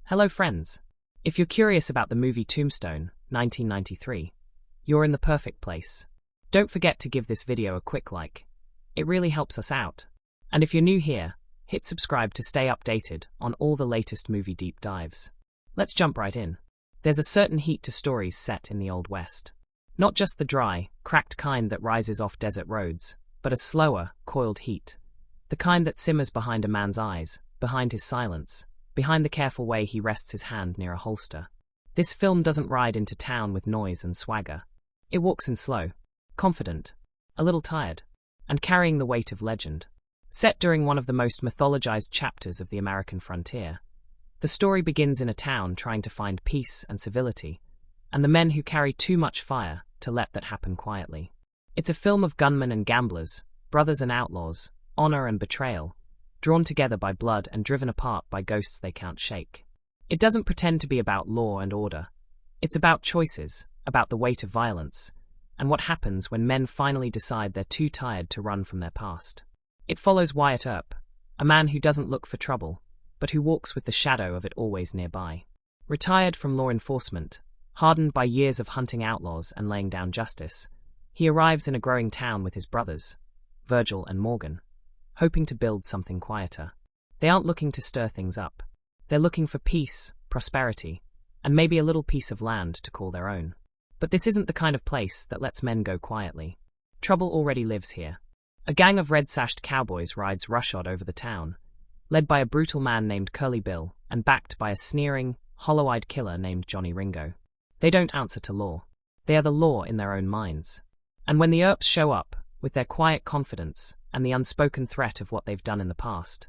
Hello friends! If you're curious about the movie Tombstone, 1993, you're in the perfect place. Don't forget to give this video a quick like. It really helps us out. And if you're new here, hit subscribe to stay updated on all the latest movie deep dives. Let's jump right in. There's a certain heat to stories set in the Old West. Not just the dry, cracked kind that rises off desert roads, but a slower, coiled heat. The kind that simmers behind a man's eyes, behind his silence, behind the careful way he rests his hand near a holster. This film doesn't ride into town with noise and swagger. It walks in slow, confident, a little tired, and carrying the weight of legend. Set during one of the most mythologized chapters of the American frontier, the story begins in a town trying to find peace and civility, and the men who carry too much fire to let that happen quietly. It's a film of gunmen and gamblers, brothers and outlaws, honor and betrayal, drawn together by blood and driven apart by ghosts they can't shake. It doesn't pretend to be about law and order. It's about choices, about the weight of violence, and what happens when men finally decide they're too tired to run from their past. It follows Wyatt, a man who doesn't look for trouble, but who walks with the shadow of it always nearby. Retired from law enforcement, hardened by years of hunting outlaws and laying down justice, he arrives in a growing town with his brothers, Virgil and Morgan, hoping to build something quieter. They aren't looking to stir things up. They're looking for peace, prosperity, and maybe a little piece of land to call their own. But this isn't the kind of place that lets men go quietly. Trouble already lives here. A gang of red-sashed cowboys rides roughshod over the town, led by a brutal man named Curly Bill and backed by a sneering, hollow-eyed killer named Johnny Ringo. They don't answer to law. They are the law in their own minds. And when the Earps show up, with their quiet confidence and the unspoken threat of what they've done in the past,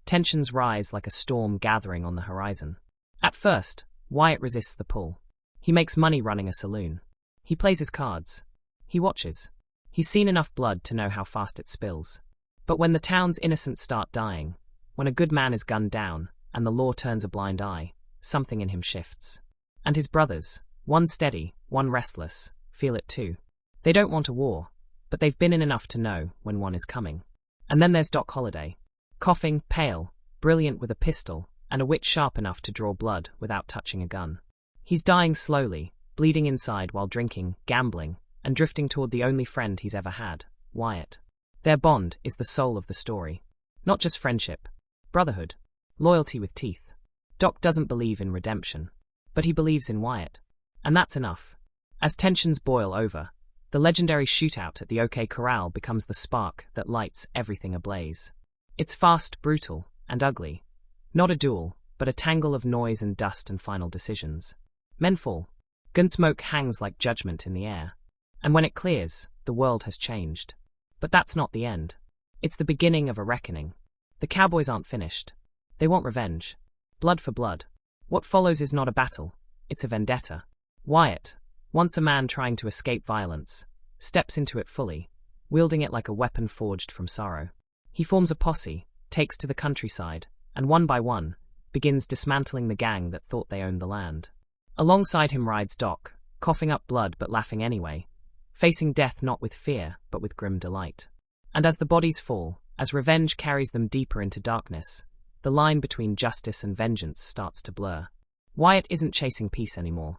tensions rise like a storm gathering on the horizon. At first, Wyatt resists the pull. He makes money running a saloon. He plays his cards. He watches. He's seen enough blood to know how fast it spills. But when the town's innocents start dying, when a good man is gunned down and the law turns a blind eye, something in him shifts. And his brothers, one steady, one restless, feel it too. They don't want a war, but they've been in enough to know when one is coming. And then there's Doc Holliday. Coughing, pale, brilliant with a pistol, and a wit sharp enough to draw blood without touching a gun. He's dying slowly, bleeding inside while drinking, gambling, and drifting toward the only friend he's ever had, Wyatt. Their bond is the soul of the story. Not just friendship, brotherhood, loyalty with teeth. Doc doesn't believe in redemption, but he believes in Wyatt. And that's enough. As tensions boil over, the legendary shootout at the Corral becomes the spark that lights everything ablaze. It's fast, brutal, and ugly. Not a duel, but a tangle of noise and dust and final decisions. Men fall. Gunsmoke hangs like judgment in the air. And when it clears, the world has changed. But that's not the end. It's the beginning of a reckoning. The cowboys aren't finished. They want revenge. Blood for blood. What follows is not a battle. It's a vendetta. Wyatt, once a man trying to escape violence, steps into it fully, wielding it like a weapon forged from sorrow. He forms a posse, takes to the countryside, and one by one, begins dismantling the gang that thought they owned the land. Alongside him rides Doc, coughing up blood but laughing anyway, facing death not with fear but with grim delight. And as the bodies fall, as revenge carries them deeper into darkness, the line between justice and vengeance starts to blur. Wyatt isn't chasing peace anymore.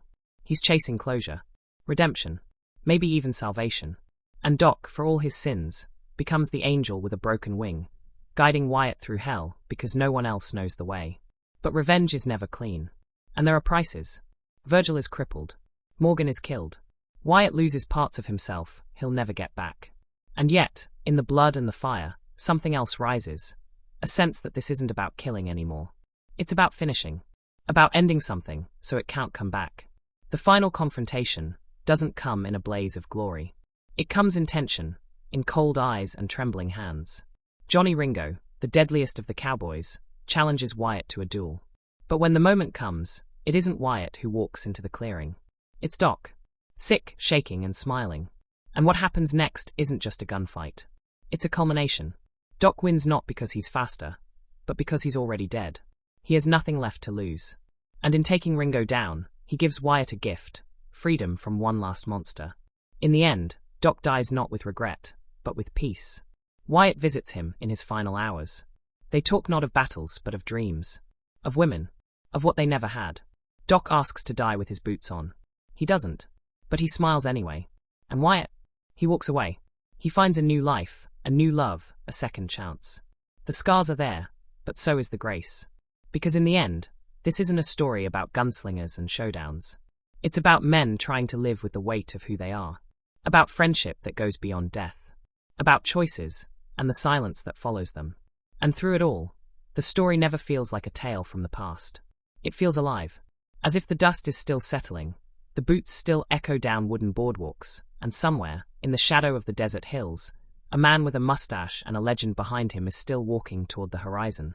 He's chasing closure, redemption, maybe even salvation. And Doc, for all his sins, becomes the angel with a broken wing, guiding Wyatt through hell because no one else knows the way. But revenge is never clean. And there are prices. Virgil is crippled. Morgan is killed. Wyatt loses parts of himself he'll never get back. And yet, in the blood and the fire, something else rises. A sense that this isn't about killing anymore. It's about finishing. About ending something so it can't come back. The final confrontation doesn't come in a blaze of glory. It comes in tension, in cold eyes and trembling hands. Johnny Ringo, the deadliest of the cowboys, challenges Wyatt to a duel. But when the moment comes, it isn't Wyatt who walks into the clearing. It's Doc, sick, shaking and smiling. And what happens next isn't just a gunfight. It's a culmination. Doc wins not because he's faster, but because he's already dead. He has nothing left to lose. And in taking Ringo down, he gives Wyatt a gift, freedom from one last monster. In the end, Doc dies not with regret, but with peace. Wyatt visits him in his final hours. They talk not of battles but of dreams, of women, of what they never had. Doc asks to die with his boots on. He doesn't. But he smiles anyway. And Wyatt? He walks away. He finds a new life, a new love, a second chance. The scars are there, but so is the grace. Because in the end, this isn't a story about gunslingers and showdowns. It's about men trying to live with the weight of who they are. About friendship that goes beyond death. About choices, and the silence that follows them. And through it all, the story never feels like a tale from the past. It feels alive. As if the dust is still settling, the boots still echo down wooden boardwalks, and somewhere, in the shadow of the desert hills, a man with a mustache and a legend behind him is still walking toward the horizon.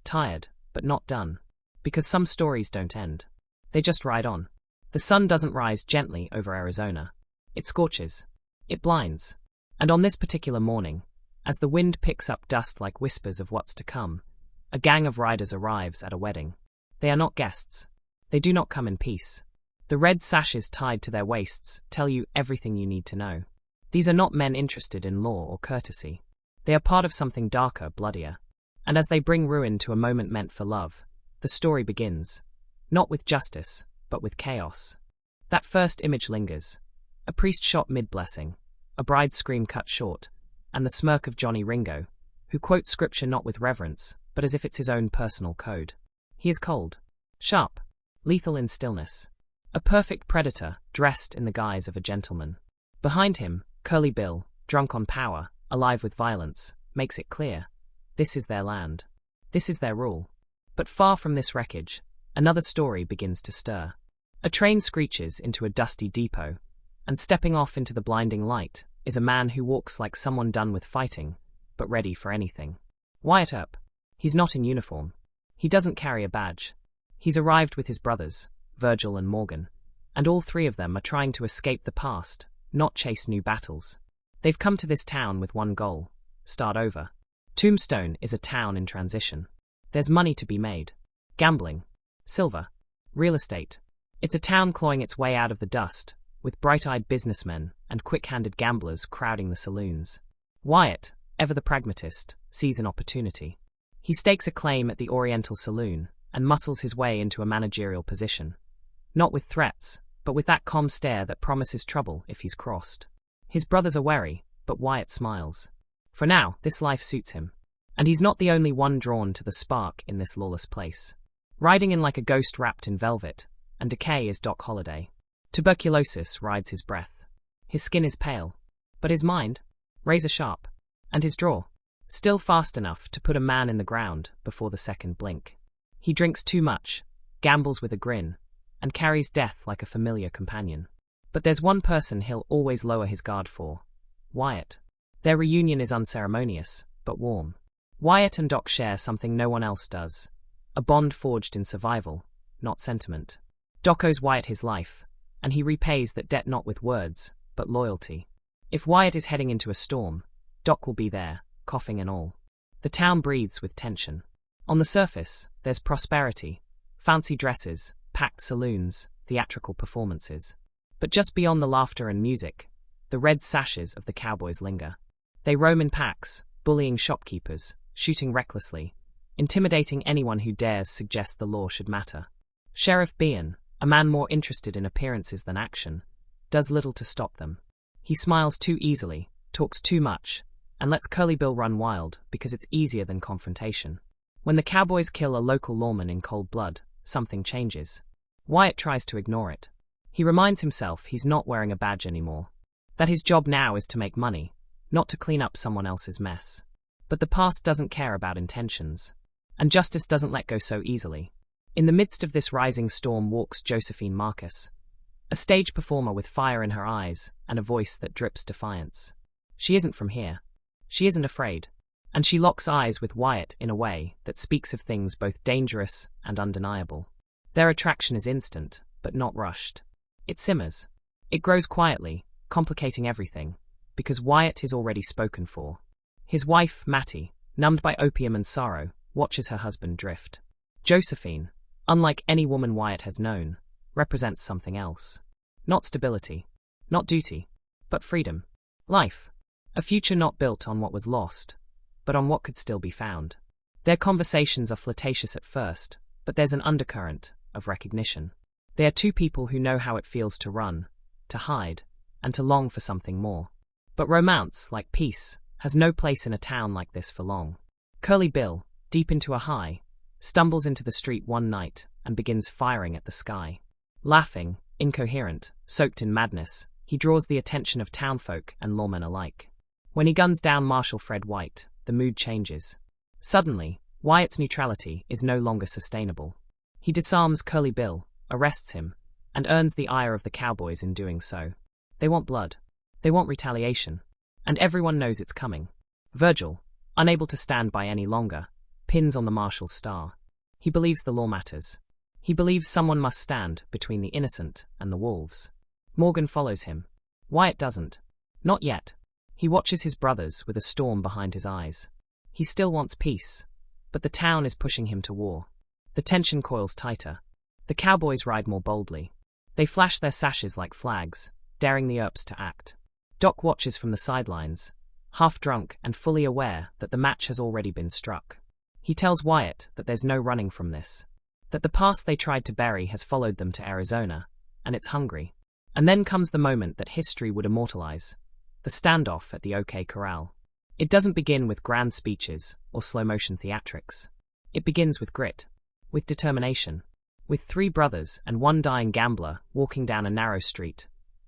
Tired, but not done. Because some stories don't end. They just ride on. The sun doesn't rise gently over Arizona. It scorches. It blinds. And on this particular morning, as the wind picks up dust like whispers of what's to come, a gang of riders arrives at a wedding. They are not guests. They do not come in peace. The red sashes tied to their waists tell you everything you need to know. These are not men interested in law or courtesy. They are part of something darker, bloodier. And as they bring ruin to a moment meant for love, the story begins. Not with justice, but with chaos. That first image lingers. A priest shot mid-blessing, a bride's scream cut short, and the smirk of Johnny Ringo, who quotes scripture not with reverence, but as if it's his own personal code. He is cold, sharp, lethal in stillness. A perfect predator dressed in the guise of a gentleman. Behind him, Curly Bill, drunk on power, alive with violence, makes it clear. This is their land. This is their rule. But far from this wreckage, another story begins to stir. A train screeches into a dusty depot, and stepping off into the blinding light is a man who walks like someone done with fighting, but ready for anything. Wyatt Earp. He's not in uniform. He doesn't carry a badge. He's arrived with his brothers, Virgil and Morgan, and all three of them are trying to escape the past, not chase new battles. They've come to this town with one goal: start over. Tombstone is a town in transition. There's money to be made. Gambling. Silver. Real estate. It's a town clawing its way out of the dust, with bright-eyed businessmen and quick-handed gamblers crowding the saloons. Wyatt, ever the pragmatist, sees an opportunity. He stakes a claim at the Oriental Saloon and muscles his way into a managerial position. Not with threats, but with that calm stare that promises trouble if he's crossed. His brothers are wary, but Wyatt smiles. For now, this life suits him. And he's not the only one drawn to the spark in this lawless place. Riding in like a ghost wrapped in velvet, and decay is Doc Holliday. Tuberculosis rides his breath. His skin is pale, but his mind, razor sharp, and his draw, still fast enough to put a man in the ground before the second blink. He drinks too much, gambles with a grin, and carries death like a familiar companion. But there's one person he'll always lower his guard for: Wyatt. Their reunion is unceremonious, but warm. Wyatt and Doc share something no one else does: a bond forged in survival, not sentiment. Doc owes Wyatt his life, and he repays that debt not with words, but loyalty. If Wyatt is heading into a storm, Doc will be there, coughing and all. The town breathes with tension. On the surface, there's prosperity, fancy dresses, packed saloons, theatrical performances. But just beyond the laughter and music, the red sashes of the cowboys linger. They roam in packs, bullying shopkeepers, shooting recklessly, intimidating anyone who dares suggest the law should matter. Sheriff Bean, a man more interested in appearances than action, does little to stop them. He smiles too easily, talks too much, and lets Curly Bill run wild because it's easier than confrontation. When the cowboys kill a local lawman in cold blood, something changes. Wyatt tries to ignore it. He reminds himself he's not wearing a badge anymore. That his job now is to make money, not to clean up someone else's mess. But the past doesn't care about intentions. And justice doesn't let go so easily. In the midst of this rising storm walks Josephine Marcus, a stage performer with fire in her eyes and a voice that drips defiance. She isn't from here. She isn't afraid. And she locks eyes with Wyatt in a way that speaks of things both dangerous and undeniable. Their attraction is instant, but not rushed. It simmers. It grows quietly, complicating everything, because Wyatt is already spoken for. His wife, Mattie, numbed by opium and sorrow, watches her husband drift. Josephine, unlike any woman Wyatt has known, represents something else. Not stability, not duty, but freedom. Life. A future not built on what was lost, but on what could still be found. Their conversations are flirtatious at first, but there's an undercurrent of recognition. They are two people who know how it feels to run, to hide, and to long for something more. But romance, like peace, has no place in a town like this for long. Curly Bill, deep into a high, stumbles into the street one night and begins firing at the sky. Laughing, incoherent, soaked in madness, he draws the attention of townfolk and lawmen alike. When he guns down Marshal Fred White, the mood changes. Suddenly, Wyatt's neutrality is no longer sustainable. He disarms Curly Bill, arrests him, and earns the ire of the cowboys in doing so. They want blood. They want retaliation. And everyone knows it's coming. Virgil, unable to stand by any longer, pins on the marshal's star. He believes the law matters. He believes someone must stand between the innocent and the wolves. Morgan follows him. Wyatt doesn't. Not yet. He watches his brothers with a storm behind his eyes. He still wants peace, but the town is pushing him to war. The tension coils tighter. The cowboys ride more boldly. They flash their sashes like flags, daring the Earps to act. Doc watches from the sidelines, half drunk and fully aware that the match has already been struck. He tells Wyatt that there's no running from this, that the past they tried to bury has followed them to Arizona, and it's hungry. And then comes the moment that history would immortalize, the standoff at the OK Corral. It doesn't begin with grand speeches or slow-motion theatrics. It begins with grit, with determination, with three brothers and one dying gambler walking down a narrow street,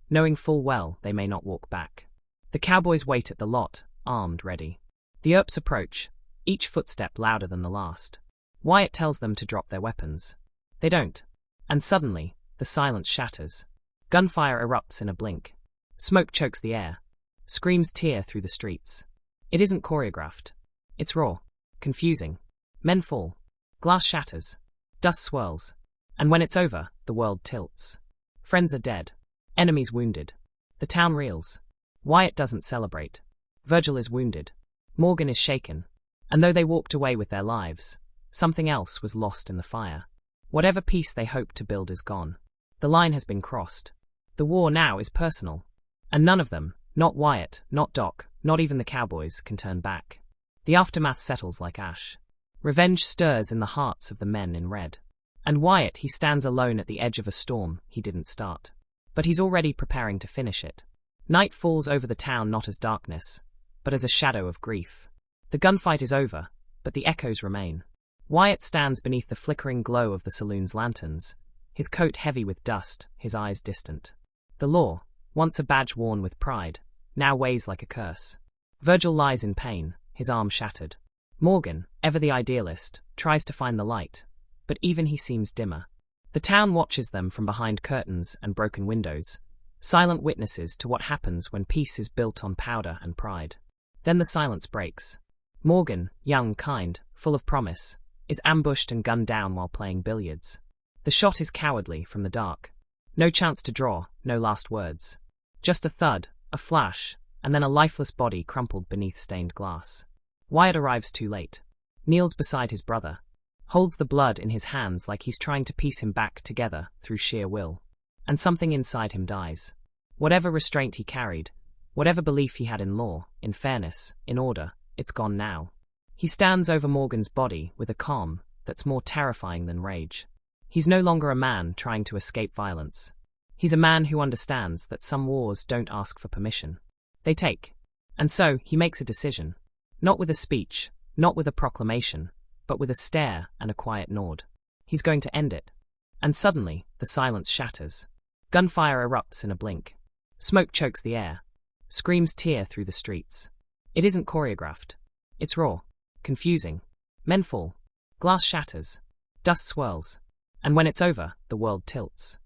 knowing full well they may not walk back. The cowboys wait at the lot, armed, ready. The Earps approach, each footstep louder than the last. Wyatt tells them to drop their weapons. They don't. And suddenly, the silence shatters. Gunfire erupts in a blink. Smoke chokes the air. Screams tear through the streets. It isn't choreographed. It's raw. Confusing. Men fall. Glass shatters. Dust swirls. And when it's over, the world tilts. Friends are dead. Enemies wounded. The town reels. Wyatt doesn't celebrate. Virgil is wounded. Morgan is shaken. And though they walked away with their lives, something else was lost in the fire. Whatever peace they hoped to build is gone. The line has been crossed. The war now is personal. And none of them, not Wyatt, not Doc, not even the cowboys, can turn back. The aftermath settles like ash. Revenge stirs in the hearts of the men in red. And Wyatt, he stands alone at the edge of a storm he didn't start. But he's already preparing to finish it. Night falls over the town not as darkness, but as a shadow of grief. The gunfight is over, but the echoes remain. Wyatt stands beneath the flickering glow of the saloon's lanterns, his coat heavy with dust, his eyes distant. The law, once a badge worn with pride, now weighs like a curse. Virgil lies in pain, his arm shattered. Morgan, ever the idealist, tries to find the light, but even he seems dimmer. The town watches them from behind curtains and broken windows, silent witnesses to what happens when peace is built on powder and pride. Then the silence breaks. Morgan, young, kind, full of promise, is ambushed and gunned down while playing billiards. The shot is cowardly from the dark. No chance to draw, no last words. Just a thud, a flash, and then a lifeless body crumpled beneath stained glass. Wyatt arrives too late. Kneels beside his brother. Holds the blood in his hands like he's trying to piece him back together through sheer will. And something inside him dies. Whatever restraint he carried, whatever belief he had in law, in fairness, in order, it's gone now. He stands over Morgan's body with a calm that's more terrifying than rage. He's no longer a man trying to escape violence. He's a man who understands that some wars don't ask for permission. They take. And so, he makes a decision. Not with a speech, not with a proclamation, but with a stare and a quiet nod. He's going to end it. And suddenly, the silence shatters. Gunfire erupts in a blink. Smoke chokes the air. Screams tear through the streets. It isn't choreographed. It's raw. Confusing. Men fall. Glass shatters. Dust swirls. And when it's over, the world tilts.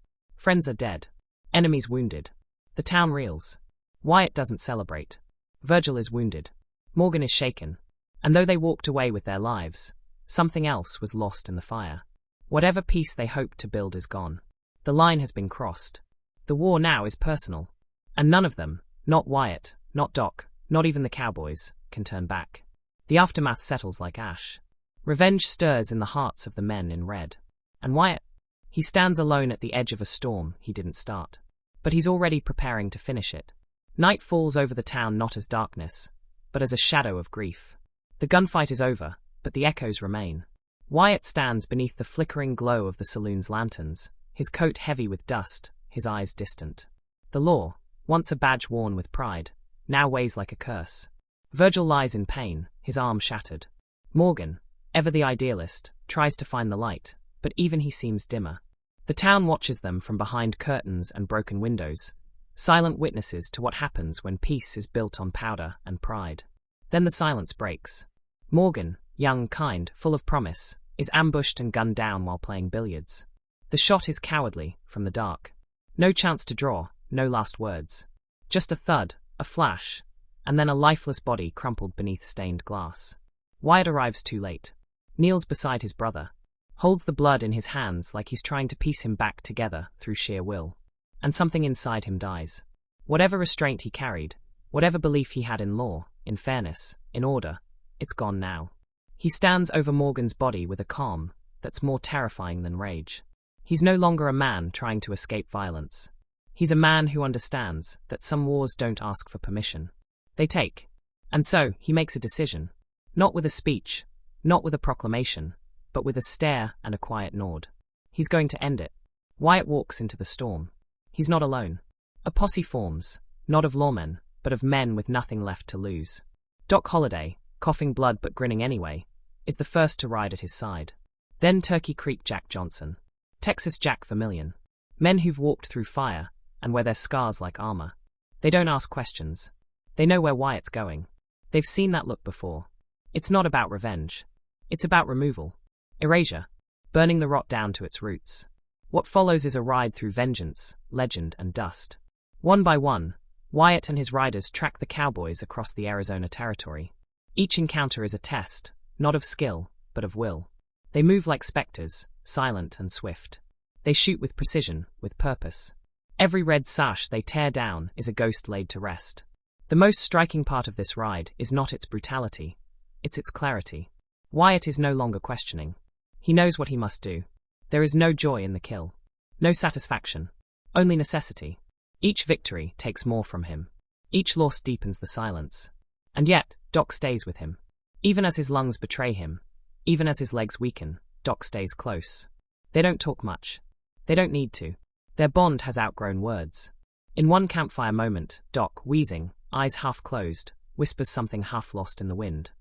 Friends are dead. Enemies wounded. The town reels. Wyatt doesn't celebrate. Virgil is wounded. Morgan is shaken. And though they walked away with their lives, something else was lost in the fire. Whatever peace they hoped to build is gone. The line has been crossed. The war now is personal. And none of them, not Wyatt, not Doc, not even the cowboys, can turn back. The aftermath settles like ash. Revenge stirs in the hearts of the men in red. And Wyatt? He stands alone at the edge of a storm he didn't start. But he's already preparing to finish it. Night falls over the town not as darkness, but as a shadow of grief. The gunfight is over, but the echoes remain. Wyatt stands beneath the flickering glow of the saloon's lanterns, his coat heavy with dust, his eyes distant. The law, once a badge worn with pride, now weighs like a curse. Virgil lies in pain, his arm shattered. Morgan, ever the idealist, tries to find the light, but even he seems dimmer. The town watches them from behind curtains and broken windows, silent witnesses to what happens when peace is built on powder and pride. Then the silence breaks. Morgan, young, kind, full of promise, is ambushed and gunned down while playing billiards. The shot is cowardly, from the dark. No chance to draw, no last words. Just a thud, a flash, and then a lifeless body crumpled beneath stained glass. Wyatt arrives too late. Kneels beside his brother. Holds the blood in his hands like he's trying to piece him back together through sheer will. And something inside him dies. Whatever restraint he carried, whatever belief he had in law, in fairness, in order, it's gone now. He stands over Morgan's body with a calm that's more terrifying than rage. He's no longer a man trying to escape violence. He's a man who understands that some wars don't ask for permission. They take. And so, he makes a decision. Not with a speech, not with a proclamation, but with a stare and a quiet nod. He's going to end it. Wyatt walks into the storm. He's not alone. A posse forms, not of lawmen, but of men with nothing left to lose. Doc Holliday, coughing blood but grinning anyway, is the first to ride at his side. Then Turkey Creek Jack Johnson. Texas Jack Vermillion. Men who've walked through fire, and wear their scars like armor. They don't ask questions. They know where Wyatt's going. They've seen that look before. It's not about revenge. It's about removal. Erasure. Burning the rot down to its roots. What follows is a ride through vengeance, legend, and dust. One by one, Wyatt and his riders track the cowboys across the Arizona territory. Each encounter is a test, not of skill, but of will. They move like specters, silent and swift. They shoot with precision, with purpose. Every red sash they tear down is a ghost laid to rest. The most striking part of this ride is not its brutality, it's its clarity. Wyatt is no longer questioning. He knows what he must do. There is no joy in the kill. No satisfaction. Only necessity. Each victory takes more from him. Each loss deepens the silence. And yet, Doc stays with him. Even as his lungs betray him, even as his legs weaken, Doc stays close. They don't talk much. They don't need to. Their bond has outgrown words. In one campfire moment, Doc, wheezing, eyes half closed, whispers something half lost in the wind.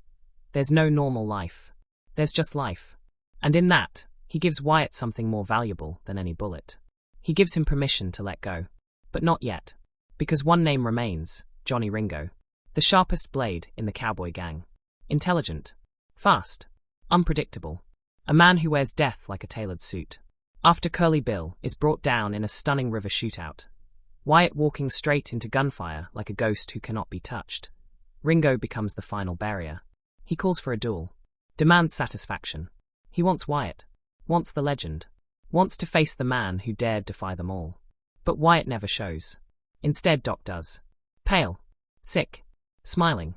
There's no normal life. There's just life. And in that, he gives Wyatt something more valuable than any bullet. He gives him permission to let go. But not yet. Because one name remains, Johnny Ringo. The sharpest blade in the cowboy gang. Intelligent. Fast. Unpredictable. A man who wears death like a tailored suit. After Curly Bill is brought down in a stunning river shootout, Wyatt walking straight into gunfire like a ghost who cannot be touched, Ringo becomes the final barrier. He calls for a duel. Demands satisfaction. He wants Wyatt. Wants the legend. Wants to face the man who dared defy them all. But Wyatt never shows. Instead, Doc does. Pale. Sick. Smiling.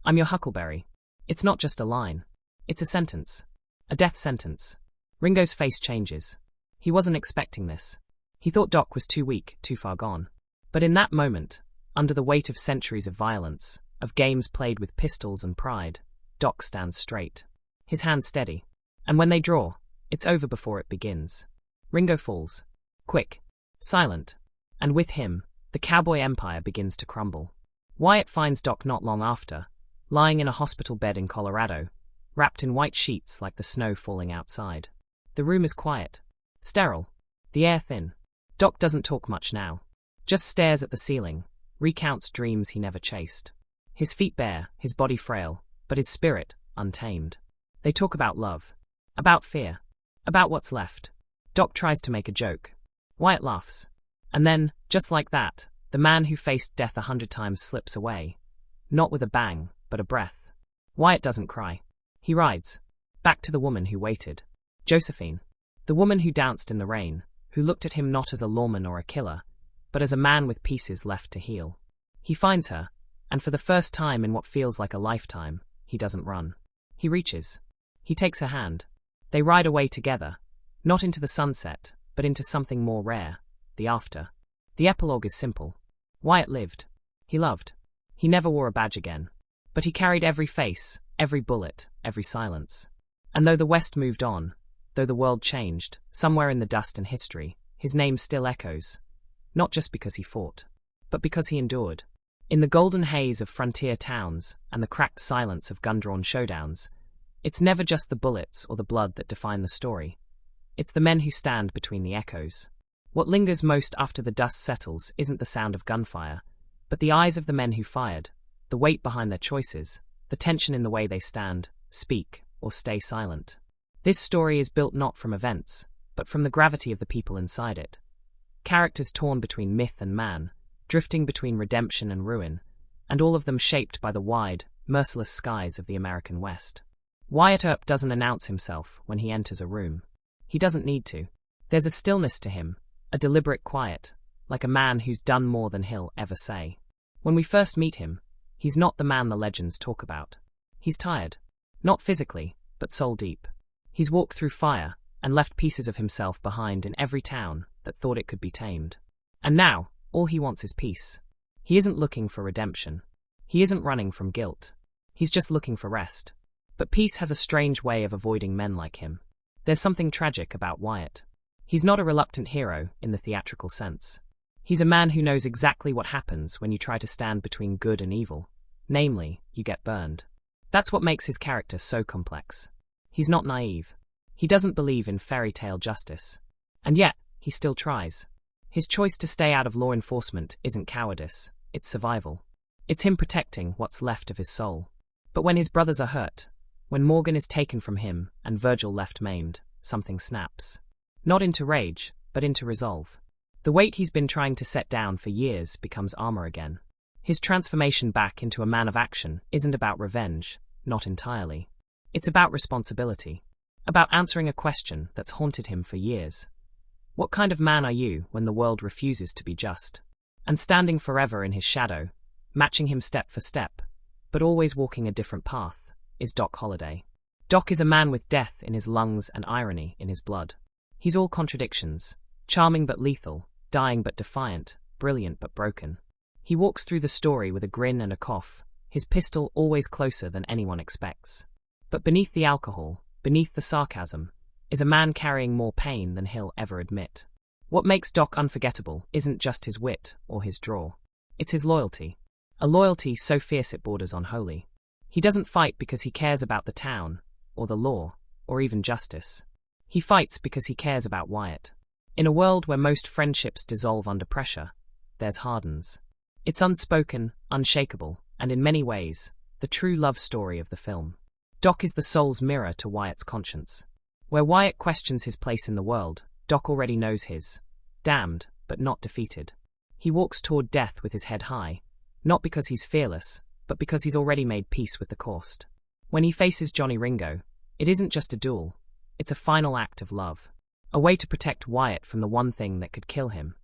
I'm your huckleberry. It's not just a line. It's a sentence. A death sentence. Ringo's face changes. He wasn't expecting this. He thought Doc was too weak, too far gone. But in that moment, under the weight of centuries of violence, of games played with pistols and pride, Doc stands straight. His hands steady. And when they draw, it's over before it begins. Ringo falls. Quick. Silent. And with him, the cowboy empire begins to crumble. Wyatt finds Doc not long after, lying in a hospital bed in Colorado, wrapped in white sheets like the snow falling outside. The room is quiet. Sterile. The air thin. Doc doesn't talk much now. Just stares at the ceiling, recounts dreams he never chased. His feet bare, his body frail, but his spirit untamed. They talk about love. About fear. About what's left. Doc tries to make a joke. Wyatt laughs. And then, just like that, the man who faced death 100 times slips away. Not with a bang, but a breath. Wyatt doesn't cry. He rides. Back to the woman who waited. Josephine. The woman who danced in the rain, who looked at him not as a lawman or a killer, but as a man with pieces left to heal. He finds her, and for the first time in what feels like a lifetime, he doesn't run. He reaches. He takes her hand. They ride away together, not into the sunset, but into something more rare, the after. The epilogue is simple. Wyatt lived. He loved. He never wore a badge again. But he carried every face, every bullet, every silence. And though the West moved on, though the world changed, somewhere in the dust and history, his name still echoes, not just because he fought, but because he endured. In the golden haze of frontier towns and the cracked silence of gun-drawn showdowns, it's never just the bullets or the blood that define the story. It's the men who stand between the echoes. What lingers most after the dust settles isn't the sound of gunfire, but the eyes of the men who fired, the weight behind their choices, the tension in the way they stand, speak, or stay silent. This story is built not from events, but from the gravity of the people inside it. Characters torn between myth and man, drifting between redemption and ruin, and all of them shaped by the wide, merciless skies of the American West. Wyatt Earp doesn't announce himself when he enters a room. He doesn't need to. There's a stillness to him, a deliberate quiet, like a man who's done more than he'll ever say. When we first meet him, he's not the man the legends talk about. He's tired. Not physically, but soul deep. He's walked through fire and left pieces of himself behind in every town that thought it could be tamed. And now, all he wants is peace. He isn't looking for redemption. He isn't running from guilt. He's just looking for rest. But peace has a strange way of avoiding men like him. There's something tragic about Wyatt. He's not a reluctant hero in the theatrical sense. He's a man who knows exactly what happens when you try to stand between good and evil. Namely, you get burned. That's what makes his character so complex. He's not naive. He doesn't believe in fairy tale justice. And yet, he still tries. His choice to stay out of law enforcement isn't cowardice, it's survival. It's him protecting what's left of his soul. But when his brothers are hurt, when Morgan is taken from him and Virgil left maimed, something snaps. Not into rage, but into resolve. The weight he's been trying to set down for years becomes armor again. His transformation back into a man of action isn't about revenge, not entirely. It's about responsibility. About answering a question that's haunted him for years. What kind of man are you when the world refuses to be just? And standing forever in his shadow, matching him step for step, but always walking a different path, is Doc Holliday. Doc is a man with death in his lungs and irony in his blood. He's all contradictions, charming but lethal, dying but defiant, brilliant but broken. He walks through the story with a grin and a cough, his pistol always closer than anyone expects. But beneath the alcohol, beneath the sarcasm, is a man carrying more pain than he'll ever admit. What makes Doc unforgettable isn't just his wit or his draw. It's his loyalty. A loyalty so fierce it borders on holy. He doesn't fight because he cares about the town, or the law, or even justice. He fights because he cares about Wyatt. In a world where most friendships dissolve under pressure, theirs hardens. It's unspoken, unshakable, and in many ways, the true love story of the film. Doc is the soul's mirror to Wyatt's conscience. Where Wyatt questions his place in the world, Doc already knows his. Damned, but not defeated. He walks toward death with his head high, not because he's fearless, but because he's already made peace with the cost. When he faces Johnny Ringo, it isn't just a duel, it's a final act of love. A way to protect Wyatt from the one thing that could kill him.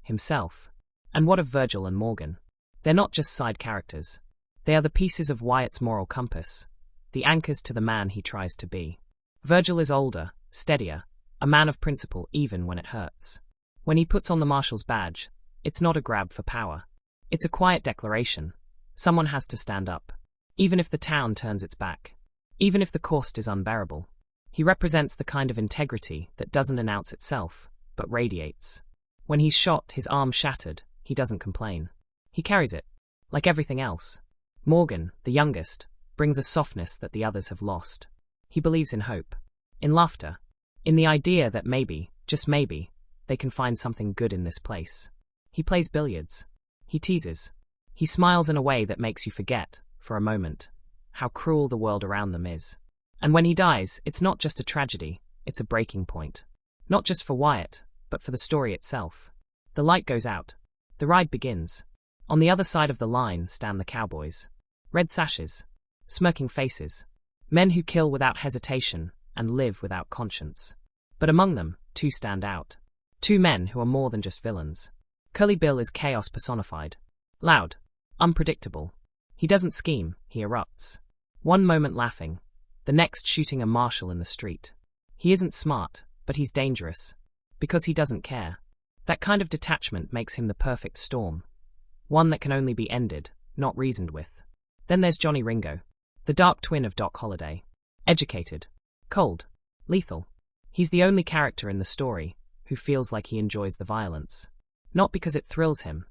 Himself. And what of Virgil and Morgan? They're not just side characters. They are the pieces of Wyatt's moral compass, the anchors to the man he tries to be. Virgil is older, steadier, a man of principle even when it hurts. When he puts on the marshal's badge, it's not a grab for power. It's a quiet declaration. Someone has to stand up. Even if the town turns its back. Even if the cost is unbearable. He represents the kind of integrity that doesn't announce itself, but radiates. When he's shot, his arm shattered, he doesn't complain. He carries it. Like everything else. Morgan, the youngest, brings a softness that the others have lost. He believes in hope. In laughter. In the idea that maybe, just maybe, they can find something good in this place. He plays billiards. He teases. He smiles in a way that makes you forget, for a moment, how cruel the world around them is. And when he dies, it's not just a tragedy, it's a breaking point. Not just for Wyatt, but for the story itself. The light goes out. The ride begins. On the other side of the line stand the cowboys. Red sashes. Smirking faces. Men who kill without hesitation and live without conscience. But among them, two stand out. Two men who are more than just villains. Curly Bill is chaos personified. Loud. Unpredictable. He doesn't scheme, he erupts. One moment laughing, the next shooting a marshal in the street. He isn't smart, but he's dangerous. Because he doesn't care. That kind of detachment makes him the perfect storm. One that can only be ended, not reasoned with. Then there's Johnny Ringo. The dark twin of Doc Holliday. Educated. Cold. Lethal. He's the only character in the story who feels like he enjoys the violence. Not because it thrills him,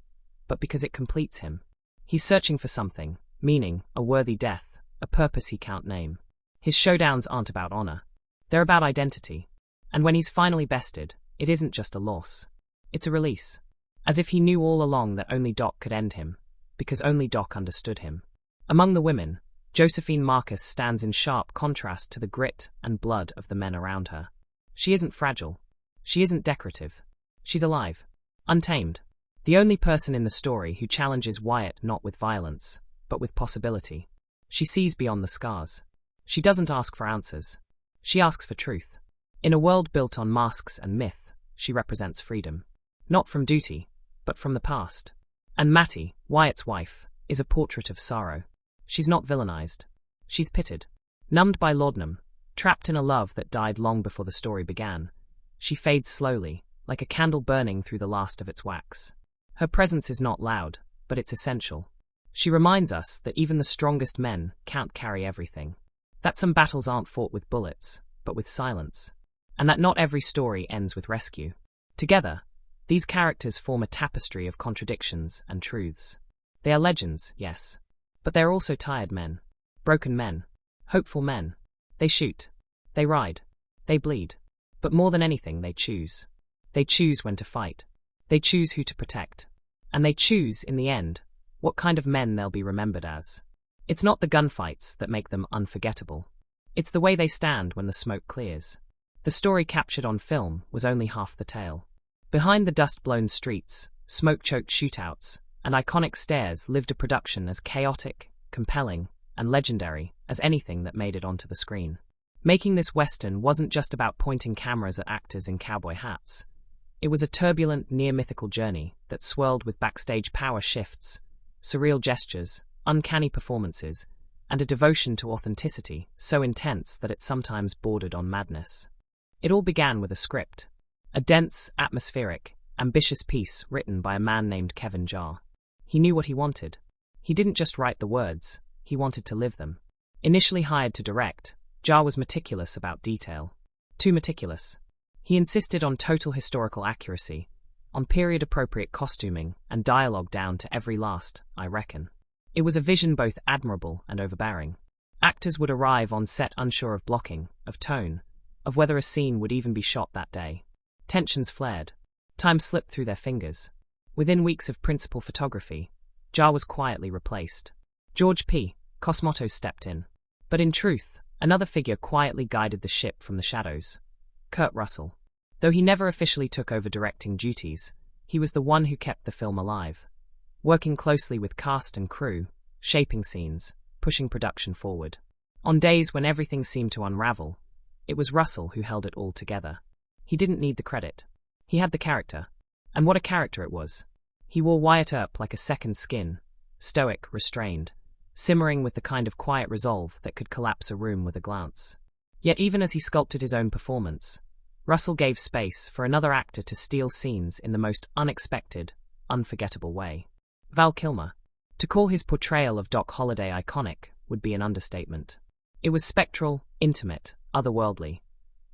but because it completes him. He's searching for something, meaning, a worthy death, a purpose he can't name. His showdowns aren't about honor. They're about identity. And when he's finally bested, it isn't just a loss. It's a release. As if he knew all along that only Doc could end him, because only Doc understood him. Among the women, Josephine Marcus stands in sharp contrast to the grit and blood of the men around her. She isn't fragile. She isn't decorative. She's alive. Untamed. The only person in the story who challenges Wyatt not with violence, but with possibility. She sees beyond the scars. She doesn't ask for answers. She asks for truth. In a world built on masks and myth, she represents freedom. Not from duty, but from the past. And Mattie, Wyatt's wife, is a portrait of sorrow. She's not villainized. She's pitted. Numbed by laudanum, trapped in a love that died long before the story began. She fades slowly, like a candle burning through the last of its wax. Her presence is not loud, but it's essential. She reminds us that even the strongest men can't carry everything. That some battles aren't fought with bullets, but with silence. And that not every story ends with rescue. Together, these characters form a tapestry of contradictions and truths. They are legends, yes. But they're also tired men. Broken men. Hopeful men. They shoot. They ride. They bleed. But more than anything, they choose. They choose when to fight. They choose who to protect. And they choose, in the end, what kind of men they'll be remembered as. It's not the gunfights that make them unforgettable. It's the way they stand when the smoke clears. The story captured on film was only half the tale. Behind the dust-blown streets, smoke-choked shootouts, and iconic stares lived a production as chaotic, compelling, and legendary as anything that made it onto the screen. Making this western wasn't just about pointing cameras at actors in cowboy hats. It was a turbulent, near-mythical journey that swirled with backstage power shifts, surreal gestures, uncanny performances, and a devotion to authenticity so intense that it sometimes bordered on madness. It all began with a script. A dense, atmospheric, ambitious piece written by a man named Kevin Jarre. He knew what he wanted. He didn't just write the words, he wanted to live them. Initially hired to direct, Jarre was meticulous about detail. Too meticulous. He insisted on total historical accuracy, on period-appropriate costuming and dialogue down to every last, I reckon. It was a vision both admirable and overbearing. Actors would arrive on set unsure of blocking, of tone, of whether a scene would even be shot that day. Tensions flared. Time slipped through their fingers. Within weeks of principal photography, Jarre was quietly replaced. George P. Cosmatos stepped in. But in truth, another figure quietly guided the ship from the shadows. Kurt Russell. Though he never officially took over directing duties, he was the one who kept the film alive. Working closely with cast and crew, shaping scenes, pushing production forward. On days when everything seemed to unravel, it was Russell who held it all together. He didn't need the credit. He had the character. And what a character it was. He wore Wyatt up like a second skin, stoic, restrained, simmering with the kind of quiet resolve that could collapse a room with a glance. Yet even as he sculpted his own performance, Russell gave space for another actor to steal scenes in the most unexpected, unforgettable way. Val Kilmer. To call his portrayal of Doc Holliday iconic would be an understatement. It was spectral, intimate, otherworldly.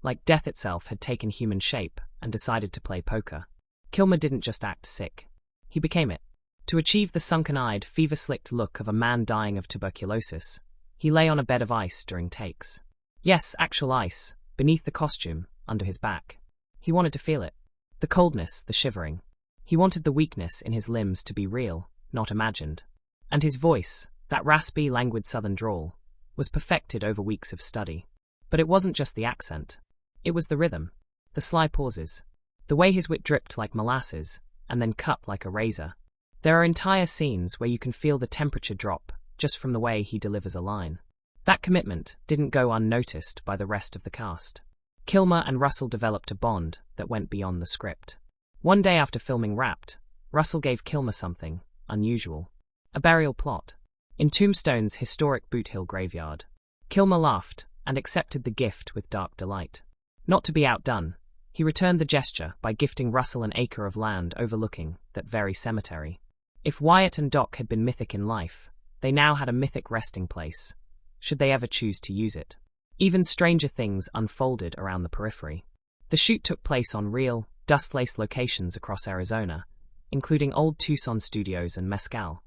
Like death itself had taken human shape and decided to play poker. Kilmer didn't just act sick. He became it. To achieve the sunken-eyed, fever-slicked look of a man dying of tuberculosis, he lay on a bed of ice during takes. Yes, actual ice, beneath the costume, under his back. He wanted to feel it. The coldness, the shivering. He wanted the weakness in his limbs to be real, not imagined. And his voice, that raspy, languid southern drawl, was perfected over weeks of study. But it wasn't just the accent. It was the rhythm, the sly pauses, the way his wit dripped like molasses, and then cut like a razor. There are entire scenes where you can feel the temperature drop just from the way he delivers a line. That commitment didn't go unnoticed by the rest of the cast. Kilmer and Russell developed a bond that went beyond the script. One day after filming wrapped, Russell gave Kilmer something unusual. A burial plot. In Tombstone's historic Boot Hill graveyard. Kilmer laughed and accepted the gift with dark delight. Not to be outdone, he returned the gesture by gifting Russell an acre of land overlooking that very cemetery. If Wyatt and Doc had been mythic in life, they now had a mythic resting place, should they ever choose to use it. Even stranger things unfolded around the periphery. The shoot took place on real, dust-laced locations across Arizona, including old Tucson studios and Mescal,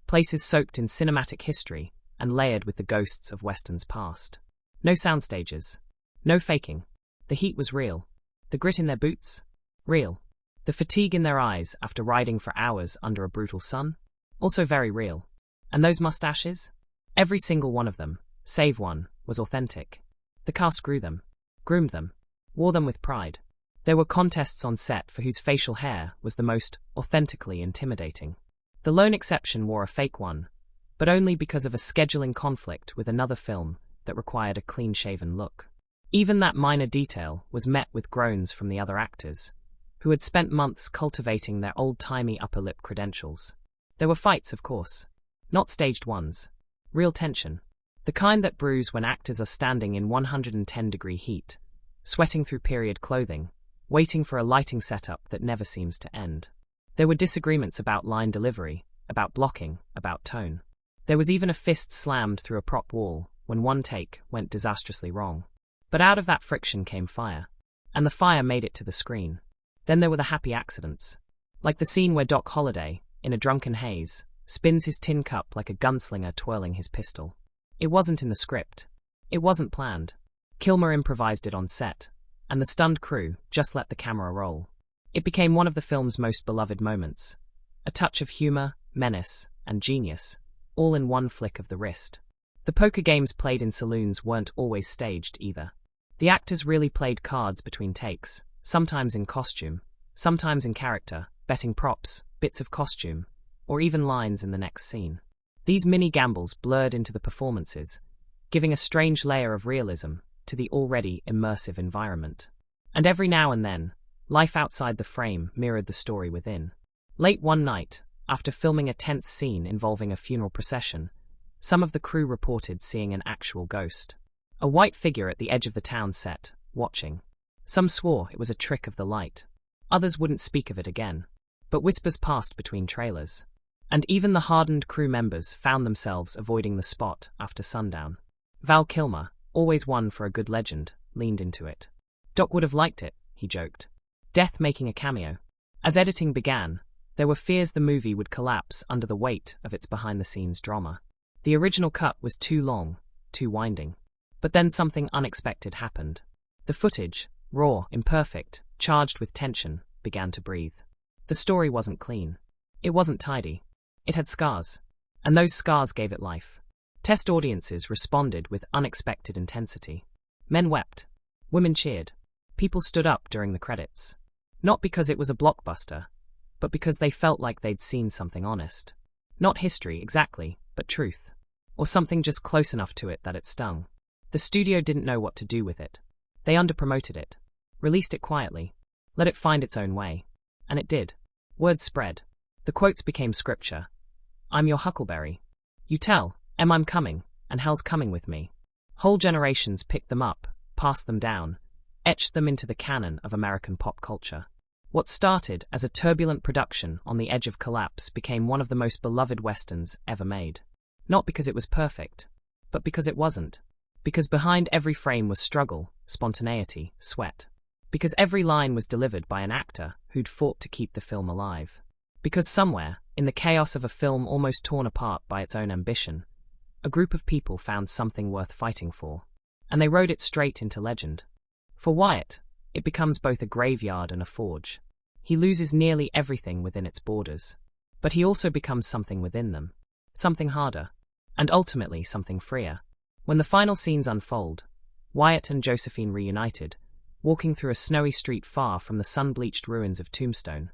places soaked in cinematic history and layered with the ghosts of Western's past. No soundstages. No faking. The heat was real. The grit in their boots? Real. The fatigue in their eyes after riding for hours under a brutal sun? Also very real. And those mustaches? Every single one of them, save one, was authentic. The cast grew them, groomed them, wore them with pride. There were contests on set for whose facial hair was the most authentically intimidating. The lone exception wore a fake one, but only because of a scheduling conflict with another film that required a clean-shaven look. Even that minor detail was met with groans from the other actors, who had spent months cultivating their old-timey upper lip credentials. There were fights, of course. Not staged ones. Real tension. The kind that brews when actors are standing in 110-degree heat, sweating through period clothing, waiting for a lighting setup that never seems to end. There were disagreements about line delivery, about blocking, about tone. There was even a fist slammed through a prop wall when one take went disastrously wrong. But out of that friction came fire. And the fire made it to the screen. Then there were the happy accidents. Like the scene where Doc Holliday, in a drunken haze, spins his tin cup like a gunslinger twirling his pistol. It wasn't in the script. It wasn't planned. Kilmer improvised it on set, and the stunned crew just let the camera roll. It became one of the film's most beloved moments. A touch of humor, menace, and genius, all in one flick of the wrist. The poker games played in saloons weren't always staged either. The actors really played cards between takes, sometimes in costume, sometimes in character, betting props, bits of costume, or even lines in the next scene. These mini-gambles blurred into the performances, giving a strange layer of realism to the already immersive environment. And every now and then, life outside the frame mirrored the story within. Late one night, after filming a tense scene involving a funeral procession, some of the crew reported seeing an actual ghost. A white figure at the edge of the town set, watching. Some swore it was a trick of the light. Others wouldn't speak of it again. But whispers passed between trailers. And even the hardened crew members found themselves avoiding the spot after sundown. Val Kilmer, always one for a good legend, leaned into it. Doc would have liked it, he joked. Death making a cameo. As editing began, there were fears the movie would collapse under the weight of its behind-the-scenes drama. The original cut was too long, too winding. But then something unexpected happened. The footage, raw, imperfect, charged with tension, began to breathe. The story wasn't clean. It wasn't tidy. It had scars. And those scars gave it life. Test audiences responded with unexpected intensity. Men wept. Women cheered. People stood up during the credits. Not because it was a blockbuster, but because they felt like they'd seen something honest. Not history, exactly, but truth. Or something just close enough to it that it stung. The studio didn't know what to do with it. They underpromoted it. Released it quietly. Let it find its own way. And it did. Word spread. The quotes became scripture. I'm your huckleberry. You tell, I'm coming, and hell's coming with me. Whole generations picked them up, passed them down, etched them into the canon of American pop culture. What started as a turbulent production on the edge of collapse became one of the most beloved westerns ever made. Not because it was perfect, but because it wasn't. Because behind every frame was struggle, spontaneity, sweat. Because every line was delivered by an actor who'd fought to keep the film alive. Because somewhere, in the chaos of a film almost torn apart by its own ambition, a group of people found something worth fighting for. And they rode it straight into legend. For Wyatt, it becomes both a graveyard and a forge. He loses nearly everything within its borders. But he also becomes something within them. Something harder. And ultimately something freer. When the final scenes unfold, Wyatt and Josephine reunited, walking through a snowy street far from the sun-bleached ruins of Tombstone.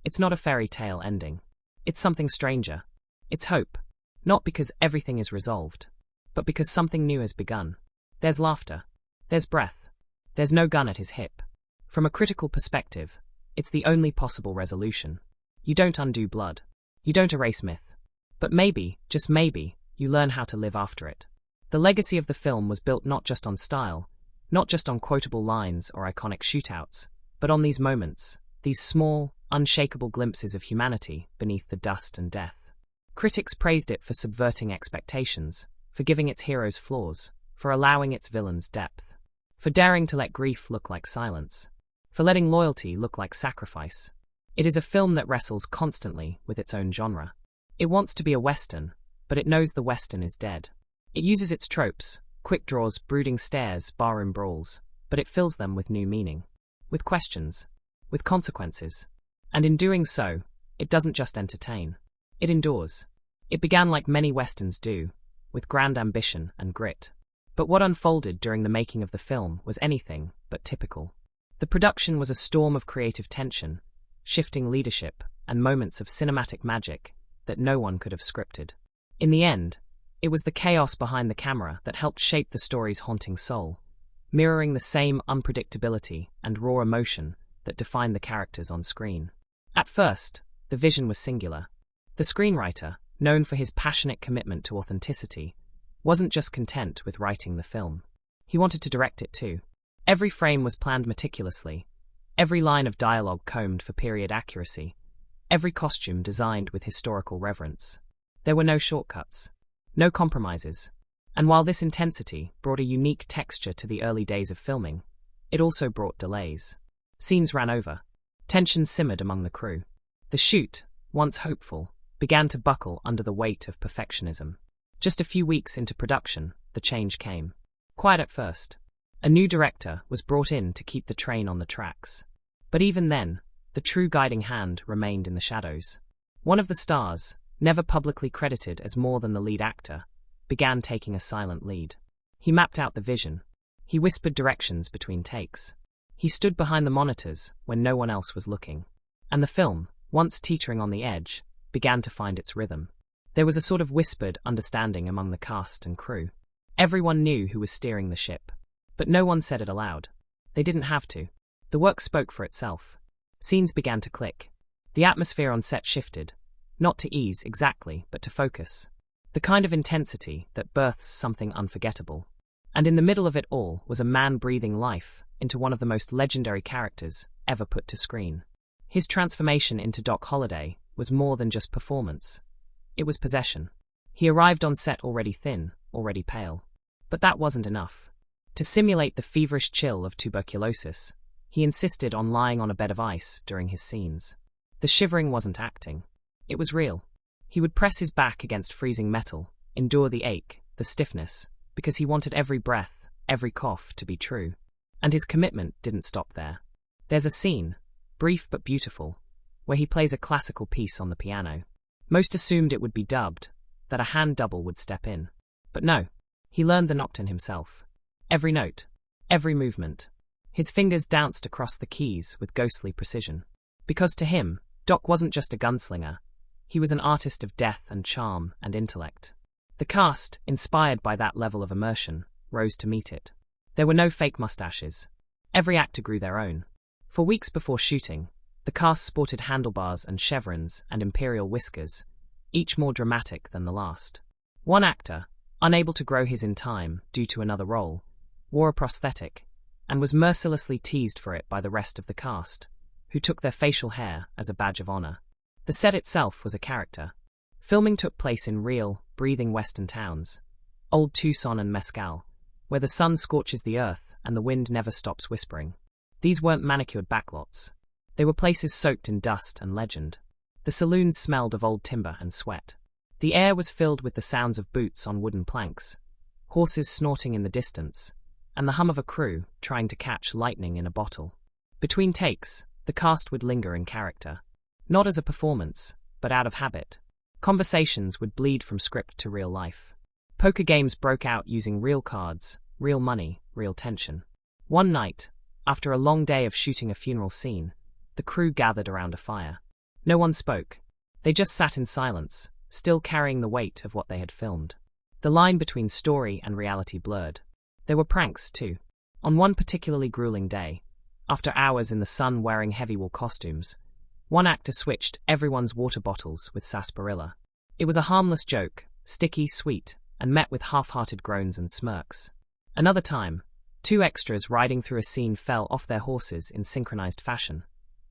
It's not a fairy tale ending. It's something stranger. It's hope. Not because everything is resolved, but because something new has begun. There's laughter. There's breath. There's no gun at his hip. From a critical perspective, it's the only possible resolution. You don't undo blood. You don't erase myth. But maybe, just maybe, you learn how to live after it. The legacy of the film was built not just on style, not just on quotable lines or iconic shootouts, but on these moments, these small, unshakable glimpses of humanity beneath the dust and death. Critics praised it for subverting expectations, for giving its heroes flaws, for allowing its villains depth, for daring to let grief look like silence, for letting loyalty look like sacrifice. It is a film that wrestles constantly with its own genre. It wants to be a Western, but it knows the Western is dead. It uses its tropes, quick draws, brooding stares, barroom brawls, but it fills them with new meaning, with questions, with consequences. And in doing so, it doesn't just entertain. It endures. It began like many Westerns do, with grand ambition and grit. But what unfolded during the making of the film was anything but typical. The production was a storm of creative tension, shifting leadership, and moments of cinematic magic that no one could have scripted. In the end, it was the chaos behind the camera that helped shape the story's haunting soul, mirroring the same unpredictability and raw emotion that defined the characters on screen. At first, the vision was singular. The screenwriter, known for his passionate commitment to authenticity, wasn't just content with writing the film. He wanted to direct it too. Every frame was planned meticulously, every line of dialogue combed for period accuracy, every costume designed with historical reverence. There were no shortcuts, no compromises. And while this intensity brought a unique texture to the early days of filming, it also brought delays. Scenes ran over. Tension simmered among the crew. The shoot, once hopeful, began to buckle under the weight of perfectionism. Just a few weeks into production, the change came. Quiet at first. A new director was brought in to keep the train on the tracks. But even then, the true guiding hand remained in the shadows. One of the stars, never publicly credited as more than the lead actor, began taking a silent lead. He mapped out the vision. He whispered directions between takes. He stood behind the monitors when no one else was looking. And the film, once teetering on the edge, began to find its rhythm. There was a sort of whispered understanding among the cast and crew. Everyone knew who was steering the ship. But no one said it aloud. They didn't have to. The work spoke for itself. Scenes began to click. The atmosphere on set shifted, not to ease exactly, but to focus. The kind of intensity that births something unforgettable. And in the middle of it all was a man breathing life into one of the most legendary characters ever put to screen. His transformation into Doc Holliday was more than just performance. It was possession. He arrived on set already thin, already pale. But that wasn't enough. To simulate the feverish chill of tuberculosis, he insisted on lying on a bed of ice during his scenes. The shivering wasn't acting. It was real. He would press his back against freezing metal, endure the ache, the stiffness, because he wanted every breath, every cough to be true. And his commitment didn't stop there. There's a scene, brief but beautiful, where he plays a classical piece on the piano. Most assumed it would be dubbed, that a hand double would step in. But no, he learned the nocturne himself. Every note, every movement. His fingers danced across the keys with ghostly precision. Because to him, Doc wasn't just a gunslinger. He was an artist of death and charm and intellect. The cast, inspired by that level of immersion, rose to meet it. There were no fake mustaches. Every actor grew their own. For weeks before shooting, the cast sported handlebars and chevrons and imperial whiskers, each more dramatic than the last. One actor, unable to grow his in time due to another role, wore a prosthetic, and was mercilessly teased for it by the rest of the cast, who took their facial hair as a badge of honor. The set itself was a character. Filming took place in real, breathing western towns, old Tucson and Mescal, where the sun scorches the earth and the wind never stops whispering. These weren't manicured backlots. They were places soaked in dust and legend. The saloons smelled of old timber and sweat. The air was filled with the sounds of boots on wooden planks, horses snorting in the distance, and the hum of a crew trying to catch lightning in a bottle. Between takes, the cast would linger in character. Not as a performance, but out of habit. Conversations would bleed from script to real life. Poker games broke out using real cards, real money, real tension. One night, after a long day of shooting a funeral scene, the crew gathered around a fire. No one spoke. They just sat in silence, still carrying the weight of what they had filmed. The line between story and reality blurred. There were pranks, too. On one particularly grueling day, after hours in the sun wearing heavy wool costumes, one actor switched everyone's water bottles with sarsaparilla. It was a harmless joke, sticky, sweet, and met with half-hearted groans and smirks. Another time, two extras riding through a scene fell off their horses in synchronized fashion,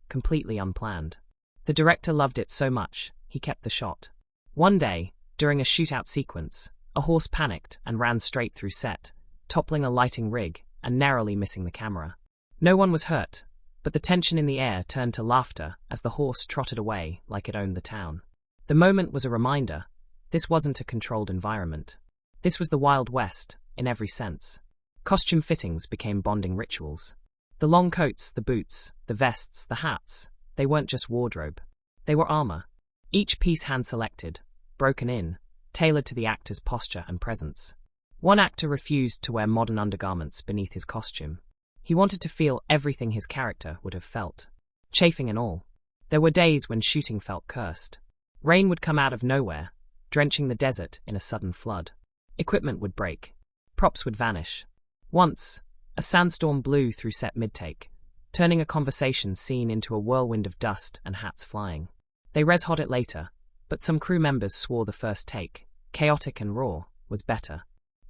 completely unplanned. The director loved it so much, he kept the shot. One day, during a shootout sequence, a horse panicked and ran straight through set, toppling a lighting rig and narrowly missing the camera. No one was hurt, but the tension in the air turned to laughter as the horse trotted away like it owned the town. The moment was a reminder: this wasn't a controlled environment. This was the Wild West, in every sense. Costume fittings became bonding rituals. The long coats, the boots, the vests, the hats, they weren't just wardrobe. They were armor. Each piece hand-selected, broken in, tailored to the actor's posture and presence. One actor refused to wear modern undergarments beneath his costume. He wanted to feel everything his character would have felt, chafing and all. There were days when shooting felt cursed. Rain would come out of nowhere, drenching the desert in a sudden flood. Equipment would break. Props would vanish. Once, a sandstorm blew through set mid-take, turning a conversation scene into a whirlwind of dust and hats flying. They res-hot it later, but some crew members swore the first take, chaotic and raw, was better.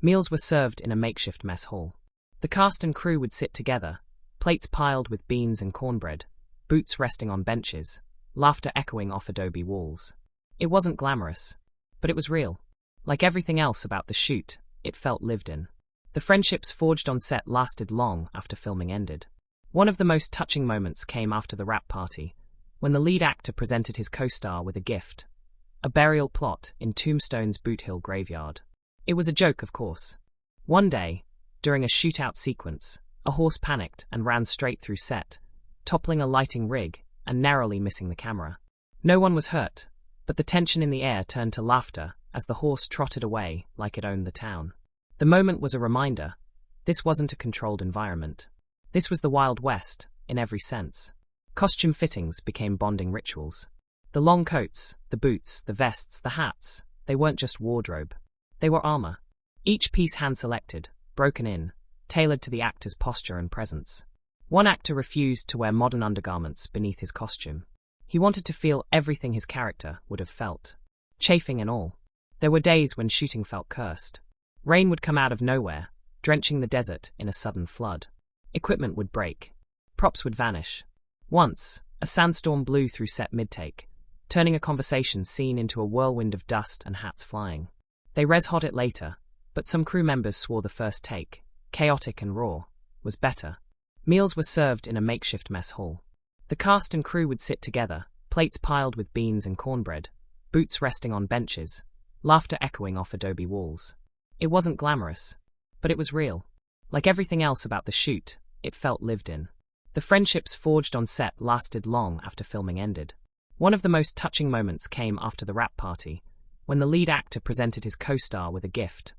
Meals were served in a makeshift mess hall. The cast and crew would sit together, plates piled with beans and cornbread, boots resting on benches, laughter echoing off adobe walls. It wasn't glamorous, but it was real. Like everything else about the shoot, it felt lived in. The friendships forged on set lasted long after filming ended. One of the most touching moments came after the wrap party, when the lead actor presented his co-star with a gift: a burial plot in Tombstone's Boot Hill graveyard. It was a joke, of course. One day, during a shootout sequence, a horse panicked and ran straight through set, toppling a lighting rig and narrowly missing the camera. No one was hurt, but the tension in the air turned to laughter as the horse trotted away like it owned the town. The moment was a reminder: this wasn't a controlled environment. This was the Wild West, in every sense. Costume fittings became bonding rituals. The long coats, the boots, the vests, the hats, they weren't just wardrobe. They were armor. Each piece hand-selected, broken in, tailored to the actor's posture and presence. One actor refused to wear modern undergarments beneath his costume. He wanted to feel everything his character would have felt, chafing and all. There were days when shooting felt cursed. Rain would come out of nowhere, drenching the desert in a sudden flood. Equipment would break. Props would vanish. Once, a sandstorm blew through set mid-take, turning a conversation scene into a whirlwind of dust and hats flying. They res-hot it later, but some crew members swore the first take, chaotic and raw, was better. Meals were served in a makeshift mess hall. The cast and crew would sit together, plates piled with beans and cornbread, boots resting on benches, laughter echoing off adobe walls. It wasn't glamorous, but it was real. Like everything else about the shoot, it felt lived in. The friendships forged on set lasted long after filming ended. One of the most touching moments came after the wrap party, when the lead actor presented his co-star with a gift: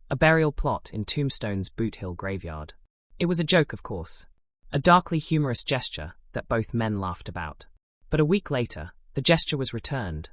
a burial plot in Tombstone's Boot Hill graveyard. It was a joke, of course, a darkly humorous gesture that both men laughed about. But a week later, the gesture was returned: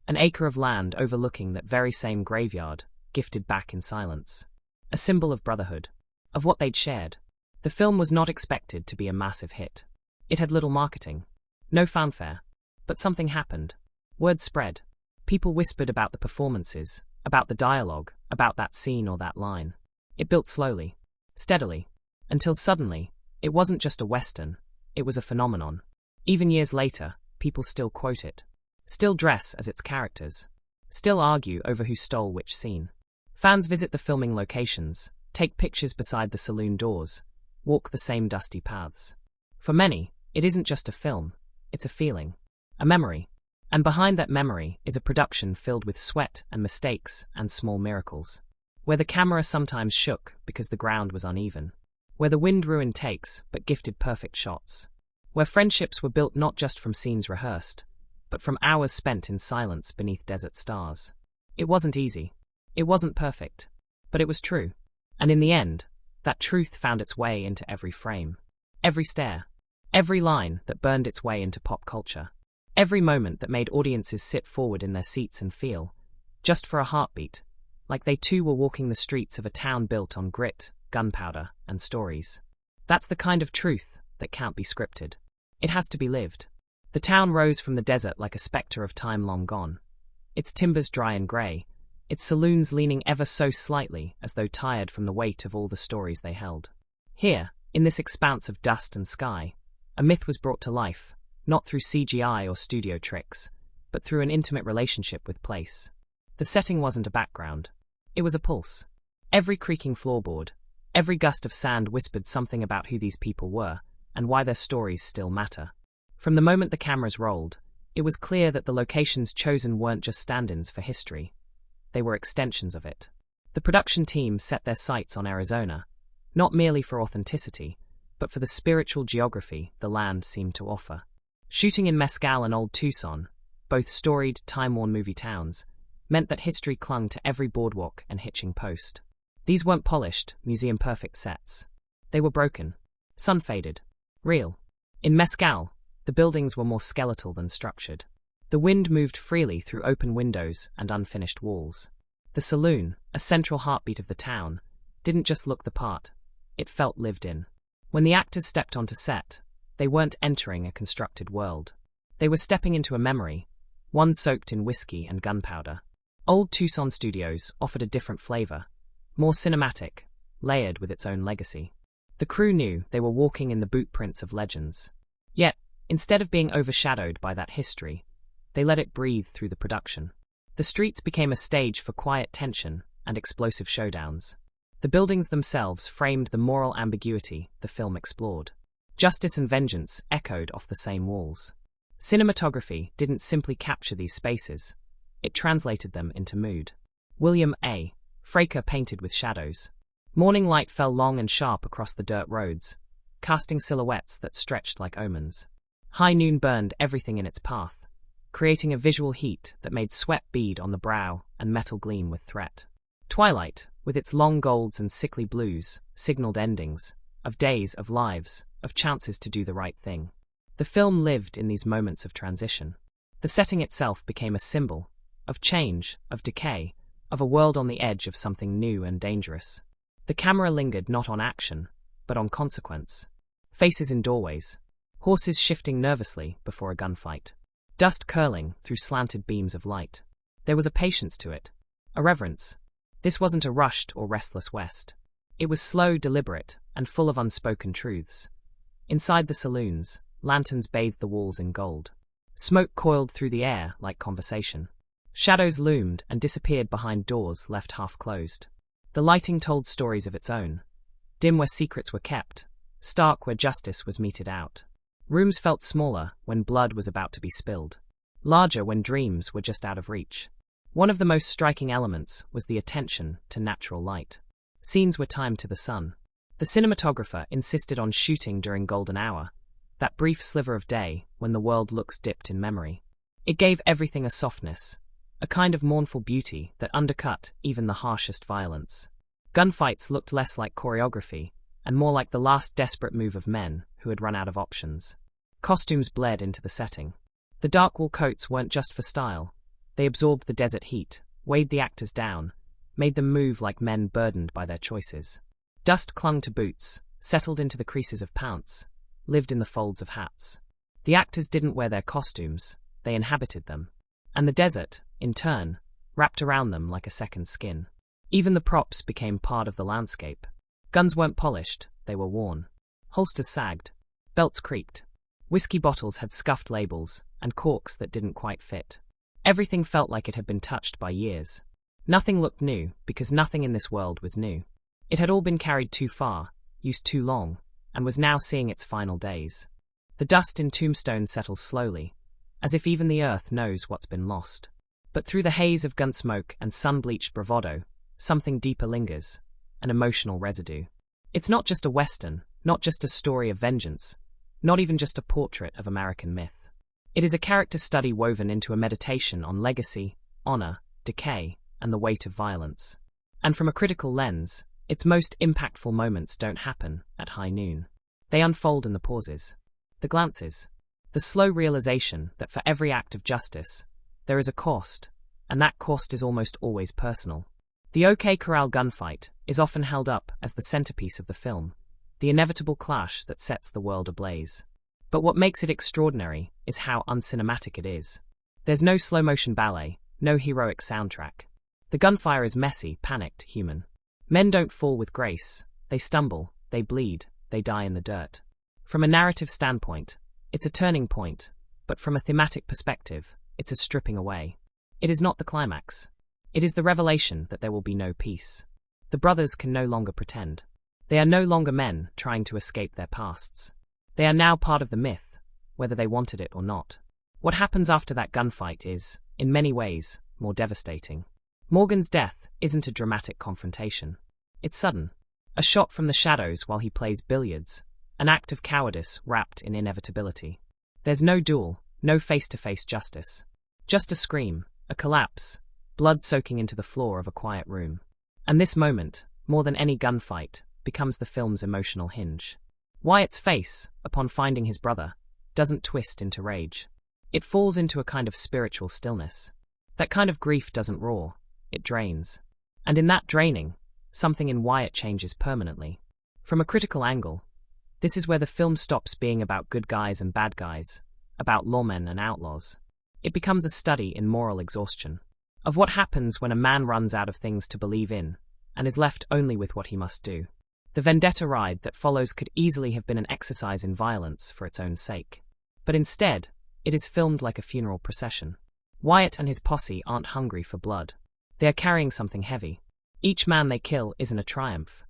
an acre of land overlooking that very same graveyard, gifted back in silence. A symbol of brotherhood, of what they'd shared. The film was not expected to be a massive hit. It had little marketing, no fanfare. But something happened. Word spread. People whispered about the performances, about the dialogue, about that scene or that line. It built slowly, steadily, until suddenly, it wasn't just a Western, it was a phenomenon. Even years later, people still quote it, still dress as its characters, still argue over who stole which scene. Fans visit the filming locations, take pictures beside the saloon doors, walk the same dusty paths. For many, it isn't just a film, it's a feeling, a memory. And behind that memory is a production filled with sweat and mistakes and small miracles. Where the camera sometimes shook because the ground was uneven. Where the wind ruined takes but gifted perfect shots. Where friendships were built not just from scenes rehearsed, but from hours spent in silence beneath desert stars. It wasn't easy. It wasn't perfect. But it was true. And in the end, that truth found its way into every frame. Every stare. Every line that burned its way into pop culture. Every moment that made audiences sit forward in their seats and feel, just for a heartbeat, like they too were walking the streets of a town built on grit, gunpowder, and stories. That's the kind of truth that can't be scripted. It has to be lived. The town rose from the desert like a spectre of time long gone. Its timbers dry and grey, its saloons leaning ever so slightly as though tired from the weight of all the stories they held. Here, in this expanse of dust and sky, a myth was brought to life, not through CGI or studio tricks, but through an intimate relationship with place. The setting wasn't a background. It was a pulse. Every creaking floorboard, Every gust of sand whispered something about who these people were and why their stories still matter. From the moment the cameras rolled, it was clear that the locations chosen weren't just stand-ins for history. They were extensions of it. The production team set their sights on Arizona, not merely for authenticity, but for the spiritual geography the land seemed to offer. Shooting in Mescal and Old Tucson, both storied, time-worn movie towns, meant that history clung to every boardwalk and hitching post. These weren't polished, museum-perfect sets. They were broken, sun-faded, real. In Mescal, the buildings were more skeletal than structured. The wind moved freely through open windows and unfinished walls. The saloon, a central heartbeat of the town, didn't just look the part, it felt lived in. When the actors stepped onto set, they weren't entering a constructed world. They were stepping into a memory, one soaked in whiskey and gunpowder. Old Tucson Studios offered a different flavor, more cinematic, layered with its own legacy. The crew knew they were walking in the bootprints of legends. Yet, instead of being overshadowed by that history, they let it breathe through the production. The streets became a stage for quiet tension and explosive showdowns. The buildings themselves framed the moral ambiguity the film explored. Justice and vengeance echoed off the same walls. Cinematography didn't simply capture these spaces, it translated them into mood. William A. Fraker painted with shadows. Morning light fell long and sharp across the dirt roads, casting silhouettes that stretched like omens. High noon burned everything in its path, creating a visual heat that made sweat bead on the brow and metal gleam with threat. Twilight, with its long golds and sickly blues, signaled endings, of days, of lives, of chances to do the right thing. The film lived in these moments of transition. The setting itself became a symbol of change, of decay, of a world on the edge of something new and dangerous. The camera lingered not on action, but on consequence. Faces in doorways, horses shifting nervously before a gunfight, dust curling through slanted beams of light. There was a patience to it, a reverence. This wasn't a rushed or restless West. It was slow, deliberate, and full of unspoken truths. Inside the saloons, lanterns bathed the walls in gold. Smoke coiled through the air like conversation. Shadows loomed and disappeared behind doors left half-closed. The lighting told stories of its own. Dim where secrets were kept, stark where justice was meted out. Rooms felt smaller when blood was about to be spilled, larger when dreams were just out of reach. One of the most striking elements was the attention to natural light. Scenes were timed to the sun. The cinematographer insisted on shooting during golden hour, that brief sliver of day when the world looks dipped in memory. It gave everything a softness, a kind of mournful beauty that undercut even the harshest violence. Gunfights looked less like choreography and more like the last desperate move of men who had run out of options. Costumes bled into the setting. The dark wool coats weren't just for style. They absorbed the desert heat, weighed the actors down, made them move like men burdened by their choices. Dust clung to boots, settled into the creases of pants, lived in the folds of hats. The actors didn't wear their costumes, they inhabited them. And the desert, in turn, wrapped around them like a second skin. Even the props became part of the landscape. Guns weren't polished, they were worn. Holsters sagged. Belts creaked. Whiskey bottles had scuffed labels and corks that didn't quite fit. Everything felt like it had been touched by years. Nothing looked new because nothing in this world was new. It had all been carried too far, used too long, and was now seeing its final days. The dust in Tombstone settles slowly, as if even the earth knows what's been lost. But through the haze of gun smoke and sun-bleached bravado, something deeper lingers, an emotional residue. It's not just a Western, not just a story of vengeance, not even just a portrait of American myth. It is a character study woven into a meditation on legacy, honor, decay, and the weight of violence. And from a critical lens, its most impactful moments don't happen at high noon. They unfold in the pauses, the glances, the slow realization that for every act of justice, there is a cost, and that cost is almost always personal. The OK Corral gunfight is often held up as the centerpiece of the film, the inevitable clash that sets the world ablaze. But what makes it extraordinary is how uncinematic it is. There's no slow-motion ballet, no heroic soundtrack. The gunfire is messy, panicked, human. Men don't fall with grace. They stumble, they bleed, they die in the dirt. From a narrative standpoint, it's a turning point, but from a thematic perspective, it's a stripping away. It is not the climax. It is the revelation that there will be no peace. The brothers can no longer pretend. They are no longer men trying to escape their pasts. They are now part of the myth, whether they wanted it or not. What happens after that gunfight is, in many ways, more devastating. Morgan's death isn't a dramatic confrontation. It's sudden. A shot from the shadows while he plays billiards, an act of cowardice wrapped in inevitability. There's no duel, no face-to-face justice. Just a scream, a collapse, blood soaking into the floor of a quiet room. And this moment, more than any gunfight, becomes the film's emotional hinge. Wyatt's face, upon finding his brother, doesn't twist into rage. It falls into a kind of spiritual stillness. That kind of grief doesn't roar, it drains. And in that draining, something in Wyatt changes permanently. From a critical angle, this is where the film stops being about good guys and bad guys, about lawmen and outlaws. It becomes a study in moral exhaustion, of what happens when a man runs out of things to believe in, and is left only with what he must do. The vendetta ride that follows could easily have been an exercise in violence for its own sake. But instead, it is filmed like a funeral procession. Wyatt and his posse aren't hungry for blood. They are carrying something heavy. Each man they kill isn't a triumph.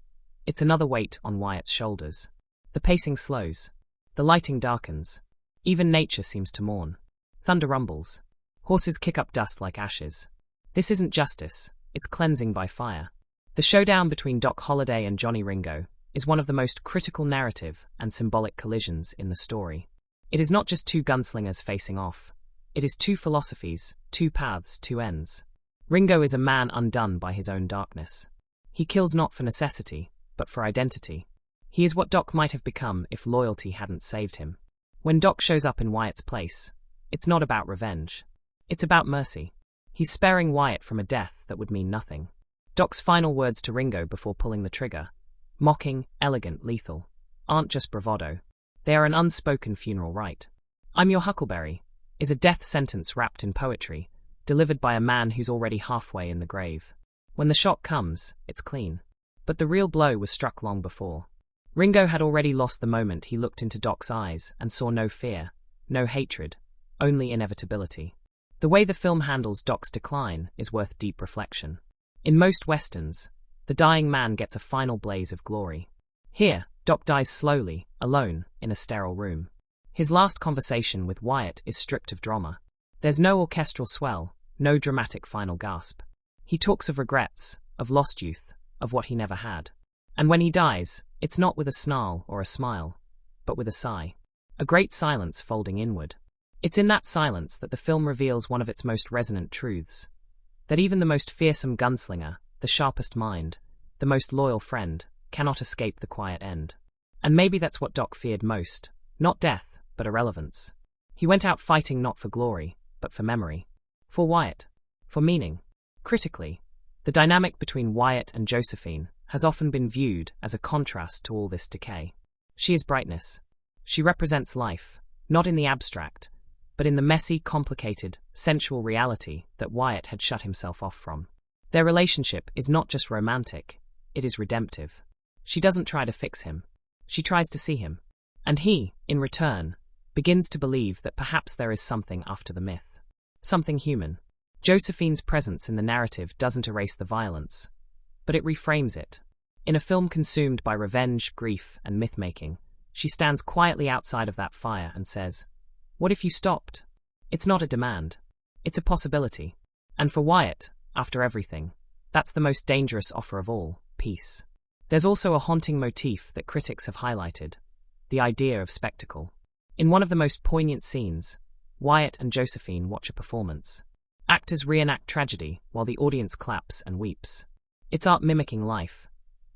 It's another weight on Wyatt's shoulders. The pacing slows. The lighting darkens. Even nature seems to mourn. Thunder rumbles. Horses kick up dust like ashes. This isn't justice, it's cleansing by fire. The showdown between Doc Holliday and Johnny Ringo is one of the most critical narrative and symbolic collisions in the story. It is not just two gunslingers facing off. It is two philosophies, two paths, two ends. Ringo is a man undone by his own darkness. He kills not for necessity, but for identity. He is what Doc might have become if loyalty hadn't saved him. When Doc shows up in Wyatt's place, it's not about revenge. It's about mercy. He's sparing Wyatt from a death that would mean nothing. Doc's final words to Ringo before pulling the trigger, mocking, elegant, lethal, aren't just bravado. They are an unspoken funeral rite. "I'm your huckleberry" is a death sentence wrapped in poetry, delivered by a man who's already halfway in the grave. When the shot comes, it's clean. But the real blow was struck long before. Ringo had already lost the moment he looked into Doc's eyes and saw no fear, no hatred, only inevitability. The way the film handles Doc's decline is worth deep reflection. In most westerns, the dying man gets a final blaze of glory. Here, Doc dies slowly, alone, in a sterile room. His last conversation with Wyatt is stripped of drama. There's no orchestral swell, no dramatic final gasp. He talks of regrets, of lost youth, of what he never had. And when he dies, it's not with a snarl or a smile, but with a sigh. A great silence folding inward. It's in that silence that the film reveals one of its most resonant truths. That even the most fearsome gunslinger, the sharpest mind, the most loyal friend, cannot escape the quiet end. And maybe that's what Doc feared most. Not death, but irrelevance. He went out fighting not for glory, but for memory. For Wyatt. For meaning. Critically, the dynamic between Wyatt and Josephine has often been viewed as a contrast to all this decay. She is brightness. She represents life, not in the abstract, but in the messy, complicated, sensual reality that Wyatt had shut himself off from. Their relationship is not just romantic, it is redemptive. She doesn't try to fix him. She tries to see him. And he, in return, begins to believe that perhaps there is something after the myth. Something human. Josephine's presence in the narrative doesn't erase the violence, but it reframes it. In a film consumed by revenge, grief, and myth-making, she stands quietly outside of that fire and says, "What if you stopped?" It's not a demand. It's a possibility. And for Wyatt, after everything, that's the most dangerous offer of all, peace. There's also a haunting motif that critics have highlighted, the idea of spectacle. In one of the most poignant scenes, Wyatt and Josephine watch a performance. Actors reenact tragedy while the audience claps and weeps. It's art mimicking life,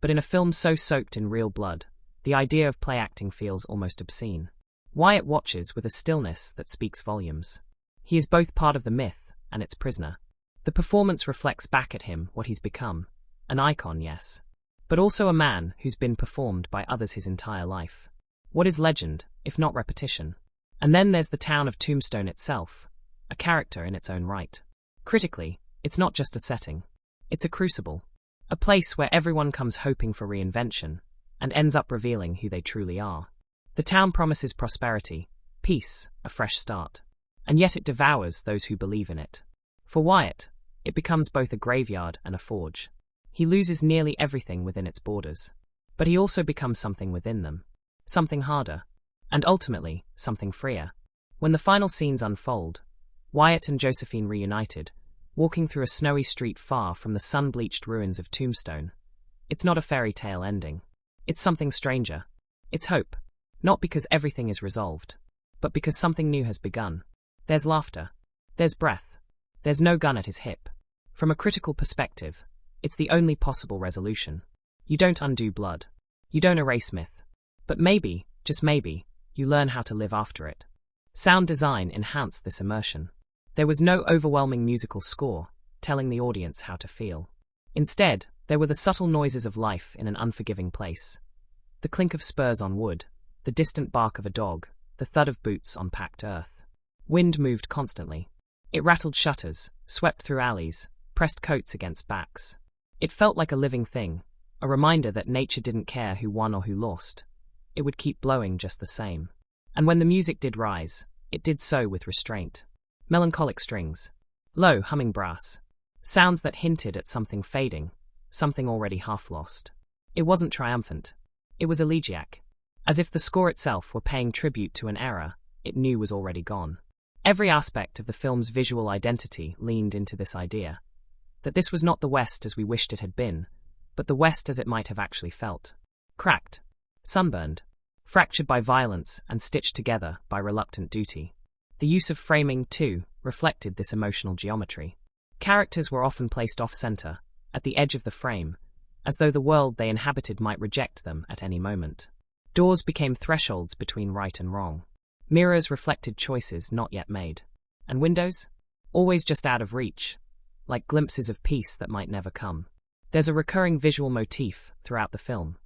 but in a film so soaked in real blood, the idea of play acting feels almost obscene. Wyatt watches with a stillness that speaks volumes. He is both part of the myth and its prisoner. The performance reflects back at him what he's become, an icon, yes, but also a man who's been performed by others his entire life. What is legend, if not repetition? And then there's the town of Tombstone itself, a character in its own right. Critically, it's not just a setting. It's a crucible. A place where everyone comes hoping for reinvention, and ends up revealing who they truly are. The town promises prosperity, peace, a fresh start. And yet it devours those who believe in it. For Wyatt, it becomes both a graveyard and a forge. He loses nearly everything within its borders. But he also becomes something within them. Something harder. And ultimately, something freer. When the final scenes unfold, Wyatt and Josephine reunited, walking through a snowy street far from the sun-bleached ruins of Tombstone. It's not a fairy tale ending. It's something stranger. It's hope. Not because everything is resolved, but because something new has begun. There's laughter. There's breath. There's no gun at his hip. From a critical perspective, it's the only possible resolution. You don't undo blood. You don't erase myth. But maybe, just maybe, you learn how to live after it. Sound design enhanced this immersion. There was no overwhelming musical score, telling the audience how to feel. Instead, there were the subtle noises of life in an unforgiving place. The clink of spurs on wood, the distant bark of a dog, the thud of boots on packed earth. Wind moved constantly. It rattled shutters, swept through alleys, pressed coats against backs. It felt like a living thing, a reminder that nature didn't care who won or who lost. It would keep blowing just the same. And when the music did rise, it did so with restraint. Melancholic strings. Low, humming brass. Sounds that hinted at something fading, something already half lost. It wasn't triumphant. It was elegiac. As if the score itself were paying tribute to an era it knew was already gone. Every aspect of the film's visual identity leaned into this idea. That this was not the West as we wished it had been, but the West as it might have actually felt. Cracked. Sunburned. Fractured by violence and stitched together by reluctant duty. The use of framing, too, reflected this emotional geometry. Characters were often placed off-center, at the edge of the frame, as though the world they inhabited might reject them at any moment. Doors became thresholds between right and wrong. Mirrors reflected choices not yet made. And windows? Always just out of reach, like glimpses of peace that might never come. There's a recurring visual motif throughout the film: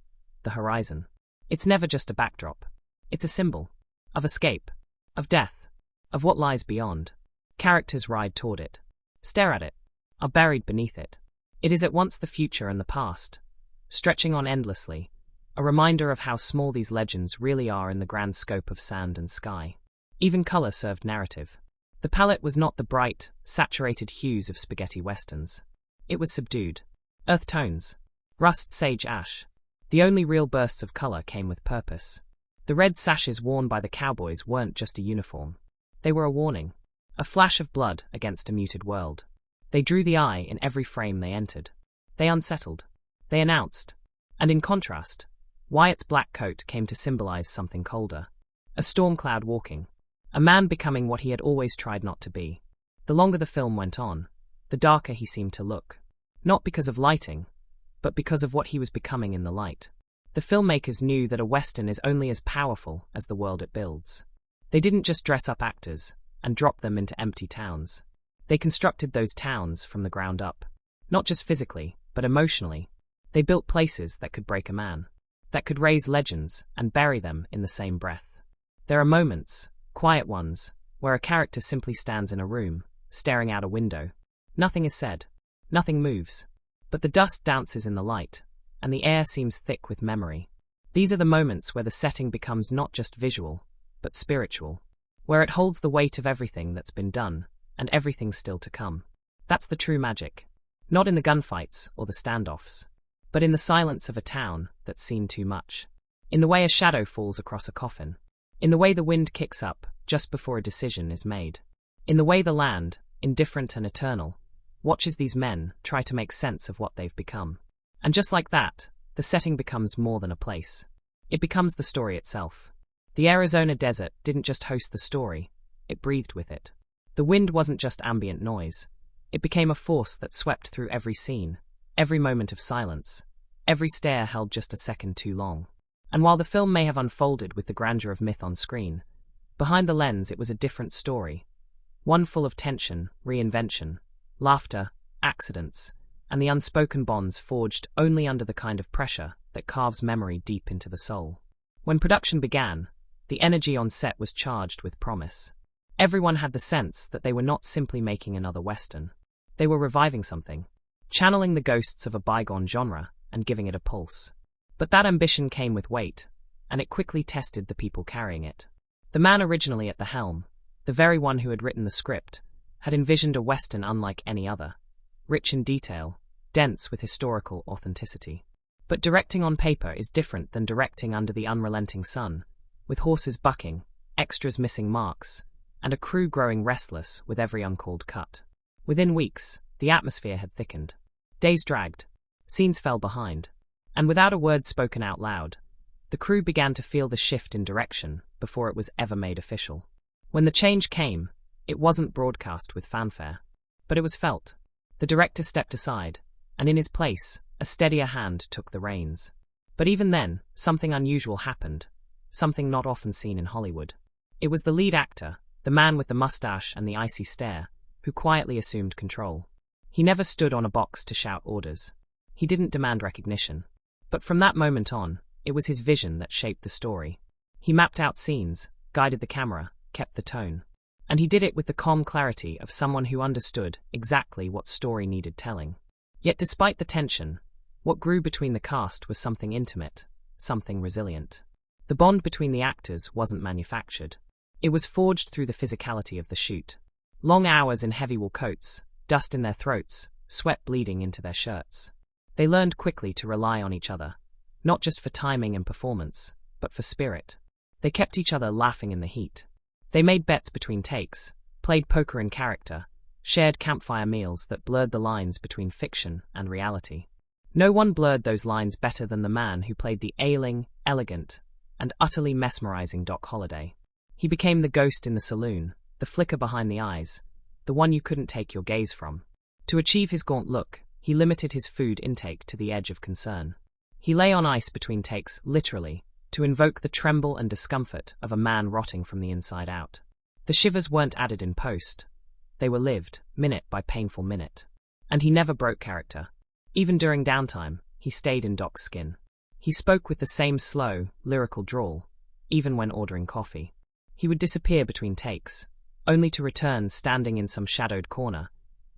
the horizon. It's never just a backdrop. It's a symbol. Of escape. Of death. Of what lies beyond. Characters ride toward it. Stare at it. Are buried beneath it. It is at once the future and the past, stretching on endlessly, a reminder of how small these legends really are in the grand scope of sand and sky. Even color served narrative. The palette was not the bright, saturated hues of spaghetti westerns. It was subdued. Earth tones. Rust, sage, ash. The only real bursts of color came with purpose. The red sashes worn by the cowboys weren't just a uniform. They were a warning. A flash of blood against a muted world. They drew the eye in every frame they entered. They unsettled. They announced. And in contrast, Wyatt's black coat came to symbolize something colder. A storm cloud walking. A man becoming what he had always tried not to be. The longer the film went on, the darker he seemed to look. Not because of lighting, but because of what he was becoming in the light. The filmmakers knew that a Western is only as powerful as the world it builds. They didn't just dress up actors and drop them into empty towns. They constructed those towns from the ground up. Not just physically, but emotionally. They built places that could break a man, that could raise legends and bury them in the same breath. There are moments, quiet ones, where a character simply stands in a room, staring out a window. Nothing is said. Nothing moves. But the dust dances in the light, and the air seems thick with memory. These are the moments where the setting becomes not just visual, but spiritual, where it holds the weight of everything that's been done, and everything still to come. That's the true magic. Not in the gunfights or the standoffs, but in the silence of a town that's seen too much. In the way a shadow falls across a coffin. In the way the wind kicks up just before a decision is made. In the way the land, indifferent and eternal, watches these men try to make sense of what they've become. And just like that, the setting becomes more than a place. It becomes the story itself. The Arizona desert didn't just host the story, it breathed with it. The wind wasn't just ambient noise. It became a force that swept through every scene, every moment of silence, every stare held just a second too long. And while the film may have unfolded with the grandeur of myth on screen, behind the lens it was a different story. One full of tension, reinvention, laughter, accidents, and the unspoken bonds forged only under the kind of pressure that carves memory deep into the soul. When production began, the energy on set was charged with promise. Everyone had the sense that they were not simply making another Western. They were reviving something, channeling the ghosts of a bygone genre and giving it a pulse. But that ambition came with weight, and it quickly tested the people carrying it. The man originally at the helm, the very one who had written the script, had envisioned a Western unlike any other, rich in detail, dense with historical authenticity. But directing on paper is different than directing under the unrelenting sun, with horses bucking, extras missing marks, and a crew growing restless with every uncalled cut. Within weeks, the atmosphere had thickened. Days dragged. Scenes fell behind. And without a word spoken out loud, the crew began to feel the shift in direction before it was ever made official. When the change came, it wasn't broadcast with fanfare, but it was felt. The director stepped aside, and in his place, a steadier hand took the reins. But even then, something unusual happened, something not often seen in Hollywood. It was the lead actor, the man with the mustache and the icy stare, who quietly assumed control. He never stood on a box to shout orders. He didn't demand recognition. But from that moment on, it was his vision that shaped the story. He mapped out scenes, guided the camera, kept the tone. And he did it with the calm clarity of someone who understood exactly what story needed telling. Yet despite the tension, what grew between the cast was something intimate, something resilient. The bond between the actors wasn't manufactured. It was forged through the physicality of the shoot. Long hours in heavy wool coats, dust in their throats, sweat bleeding into their shirts. They learned quickly to rely on each other, not just for timing and performance, but for spirit. They kept each other laughing in the heat. They made bets between takes, played poker in character, shared campfire meals that blurred the lines between fiction and reality. No one blurred those lines better than the man who played the ailing, elegant, and utterly mesmerizing Doc Holliday. He became the ghost in the saloon, the flicker behind the eyes, the one you couldn't take your gaze from. To achieve his gaunt look, he limited his food intake to the edge of concern. He lay on ice between takes, literally, to invoke the tremble and discomfort of a man rotting from the inside out. The shivers weren't added in post. They were lived, minute by painful minute. And he never broke character. Even during downtime, he stayed in Doc's skin. He spoke with the same slow, lyrical drawl, even when ordering coffee. He would disappear between takes, only to return standing in some shadowed corner,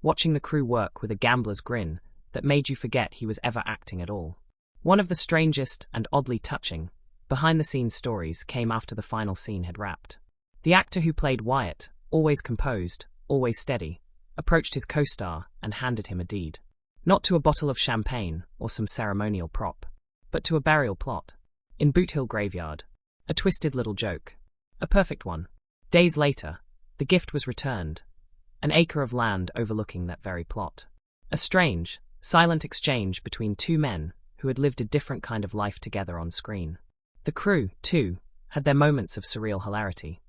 watching the crew work with a gambler's grin that made you forget he was ever acting at all. One of the strangest and oddly touching, behind-the-scenes stories came after the final scene had wrapped. The actor who played Wyatt, always composed, always steady, approached his co-star and handed him a deed. Not to a bottle of champagne or some ceremonial prop, but to a burial plot. In Boot Hill Graveyard. A twisted little joke. A perfect one. Days later, the gift was returned. An acre of land overlooking that very plot. A strange, silent exchange between two men who had lived a different kind of life together on screen. The crew, too, had their moments of surreal hilarity.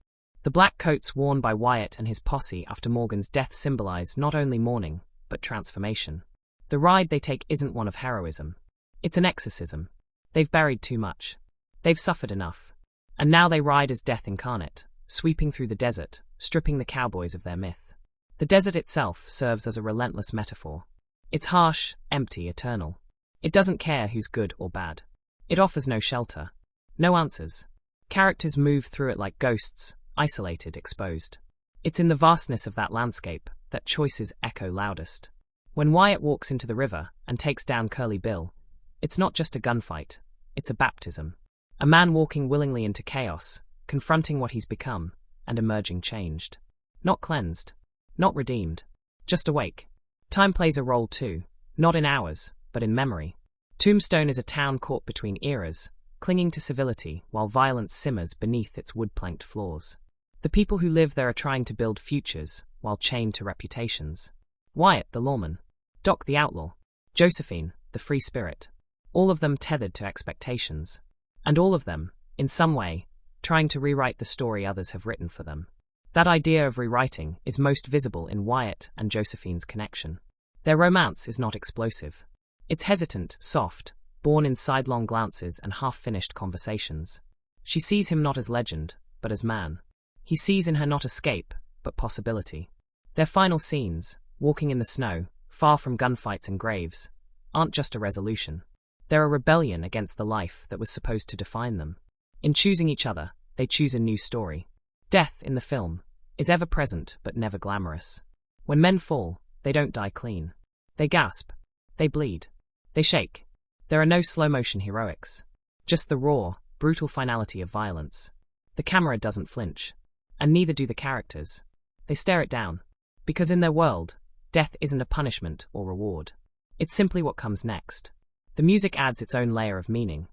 The black coats worn by Wyatt and his posse after Morgan's death symbolize not only mourning, but transformation. The ride they take isn't one of heroism. It's an exorcism. They've buried too much. They've suffered enough. And now they ride as death incarnate, sweeping through the desert, stripping the cowboys of their myth. The desert itself serves as a relentless metaphor. It's harsh, empty, eternal. It doesn't care who's good or bad. It offers no shelter. No answers. Characters move through it like ghosts, isolated, exposed. It's in the vastness of that landscape that choices echo loudest. When Wyatt walks into the river and takes down Curly Bill, it's not just a gunfight, it's a baptism. A man walking willingly into chaos, confronting what he's become, and emerging changed. Not cleansed. Not redeemed. Just awake. Time plays a role too, not in hours, but in memory. Tombstone is a town caught between eras, clinging to civility while violence simmers beneath its wood-planked floors. The people who live there are trying to build futures while chained to reputations. Wyatt, the lawman. Doc, the outlaw. Josephine, the free spirit. All of them tethered to expectations. And all of them, in some way, trying to rewrite the story others have written for them. That idea of rewriting is most visible in Wyatt and Josephine's connection. Their romance is not explosive. It's hesitant, soft, born in sidelong glances and half-finished conversations. She sees him not as legend, but as man. He sees in her not escape, but possibility. Their final scenes, walking in the snow, far from gunfights and graves, aren't just a resolution. They're a rebellion against the life that was supposed to define them. In choosing each other, they choose a new story. Death, in the film, is ever present but never glamorous. When men fall, they don't die clean. They gasp. They bleed. They shake. There are no slow-motion heroics. Just the raw, brutal finality of violence. The camera doesn't flinch. And neither do the characters. They stare it down. Because in their world, death isn't a punishment or reward. It's simply what comes next. The music adds its own layer of meaning,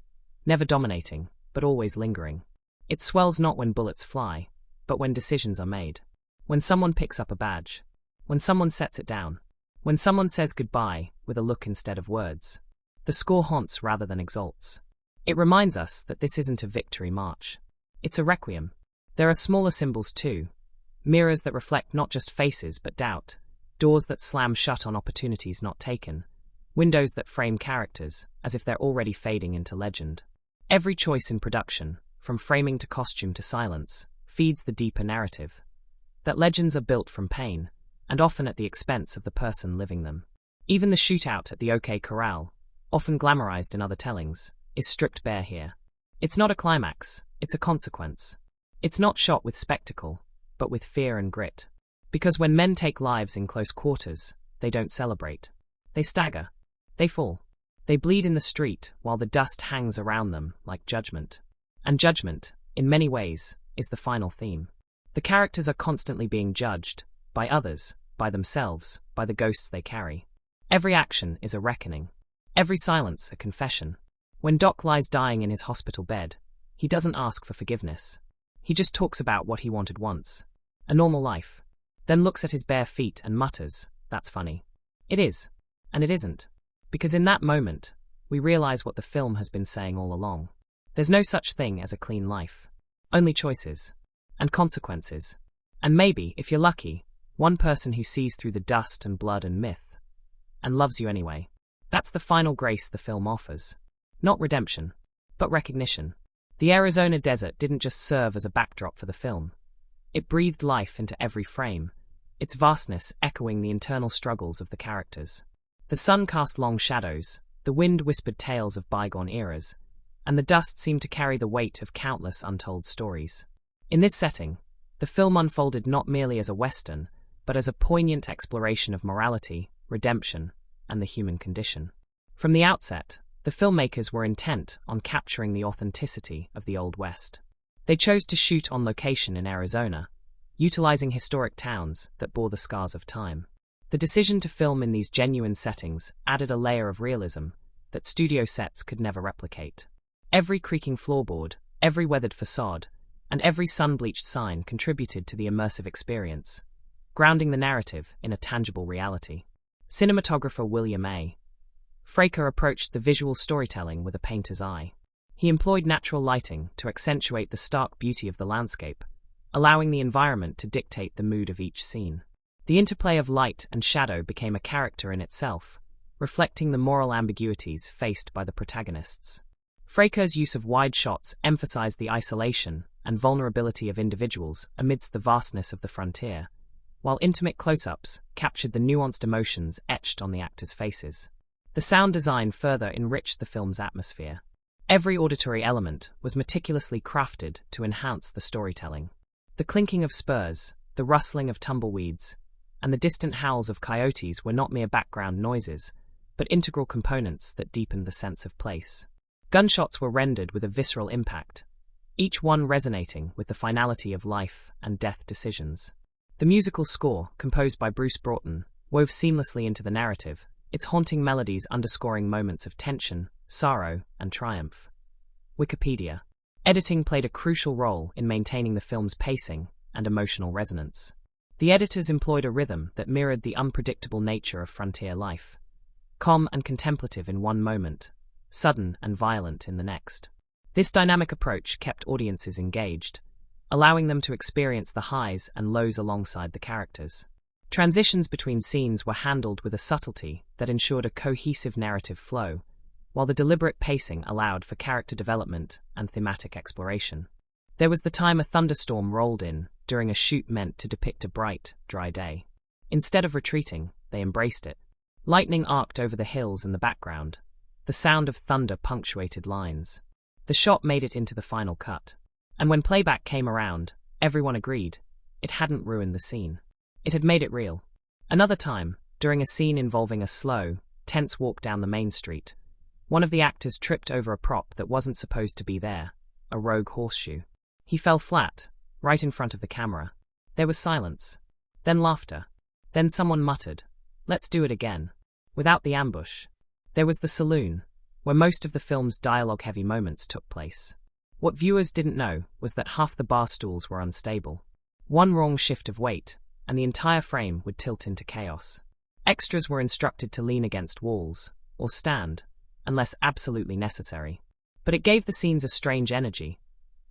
never dominating, but always lingering. It swells not when bullets fly, but when decisions are made. When someone picks up a badge. When someone sets it down. When someone says goodbye with a look instead of words. The score haunts rather than exalts. It reminds us that this isn't a victory march. It's a requiem. There are smaller symbols too. Mirrors that reflect not just faces but doubt. Doors that slam shut on opportunities not taken. Windows that frame characters as if they're already fading into legend. Every choice in production, from framing to costume to silence, feeds the deeper narrative. That legends are built from pain, and often at the expense of the person living them. Even the shootout at the OK Corral, often glamorized in other tellings, is stripped bare here. It's not a climax, it's a consequence. It's not shot with spectacle, but with fear and grit. Because when men take lives in close quarters, they don't celebrate. They stagger. They fall. They bleed in the street while the dust hangs around them like judgment. And judgment, in many ways, is the final theme. The characters are constantly being judged, by others, by themselves, by the ghosts they carry. Every action is a reckoning. Every silence a confession. When Doc lies dying in his hospital bed, he doesn't ask for forgiveness. He just talks about what he wanted once. A normal life. Then looks at his bare feet and mutters, "That's funny." It is. And it isn't. Because in that moment, we realize what the film has been saying all along. There's no such thing as a clean life. Only choices. And consequences. And maybe, if you're lucky, one person who sees through the dust and blood and myth. And loves you anyway. That's the final grace the film offers. Not redemption, but recognition. The Arizona desert didn't just serve as a backdrop for the film. It breathed life into every frame, its vastness echoing the internal struggles of the characters. The sun cast long shadows, the wind whispered tales of bygone eras, and the dust seemed to carry the weight of countless untold stories. In this setting, the film unfolded not merely as a Western, but as a poignant exploration of morality, redemption, and the human condition. From the outset, the filmmakers were intent on capturing the authenticity of the Old West. They chose to shoot on location in Arizona, utilizing historic towns that bore the scars of time. The decision to film in these genuine settings added a layer of realism that studio sets could never replicate. Every creaking floorboard, every weathered facade, and every sun-bleached sign contributed to the immersive experience, grounding the narrative in a tangible reality. Cinematographer William A. Fraker approached the visual storytelling with a painter's eye. He employed natural lighting to accentuate the stark beauty of the landscape, allowing the environment to dictate the mood of each scene. The interplay of light and shadow became a character in itself, reflecting the moral ambiguities faced by the protagonists. Fraker's use of wide shots emphasized the isolation and vulnerability of individuals amidst the vastness of the frontier, while intimate close-ups captured the nuanced emotions etched on the actors' faces. The sound design further enriched the film's atmosphere. Every auditory element was meticulously crafted to enhance the storytelling. The clinking of spurs, the rustling of tumbleweeds, and the distant howls of coyotes were not mere background noises, but integral components that deepened the sense of place. Gunshots were rendered with a visceral impact, each one resonating with the finality of life and death decisions. The musical score, composed by Bruce Broughton, wove seamlessly into the narrative, its haunting melodies underscoring moments of tension, sorrow, and triumph. Wikipedia. Editing played a crucial role in maintaining the film's pacing and emotional resonance. The editors employed a rhythm that mirrored the unpredictable nature of frontier life. Calm and contemplative in one moment, sudden and violent in the next. This dynamic approach kept audiences engaged, allowing them to experience the highs and lows alongside the characters. Transitions between scenes were handled with a subtlety that ensured a cohesive narrative flow, while the deliberate pacing allowed for character development and thematic exploration. There was the time a thunderstorm rolled in during a shoot meant to depict a bright, dry day. Instead of retreating, they embraced it. Lightning arced over the hills in the background. The sound of thunder punctuated lines. The shot made it into the final cut. And when playback came around, everyone agreed. It hadn't ruined the scene. It had made it real. Another time, during a scene involving a slow, tense walk down the main street, one of the actors tripped over a prop that wasn't supposed to be there, a rogue horseshoe. He fell flat, right in front of the camera. There was silence. Then laughter. Then someone muttered, "Let's do it again." Without the ambush. There was the saloon, where most of the film's dialogue-heavy moments took place. What viewers didn't know was that half the bar stools were unstable. One wrong shift of weight, and the entire frame would tilt into chaos. Extras were instructed to lean against walls, or stand, unless absolutely necessary. But it gave the scenes a strange energy.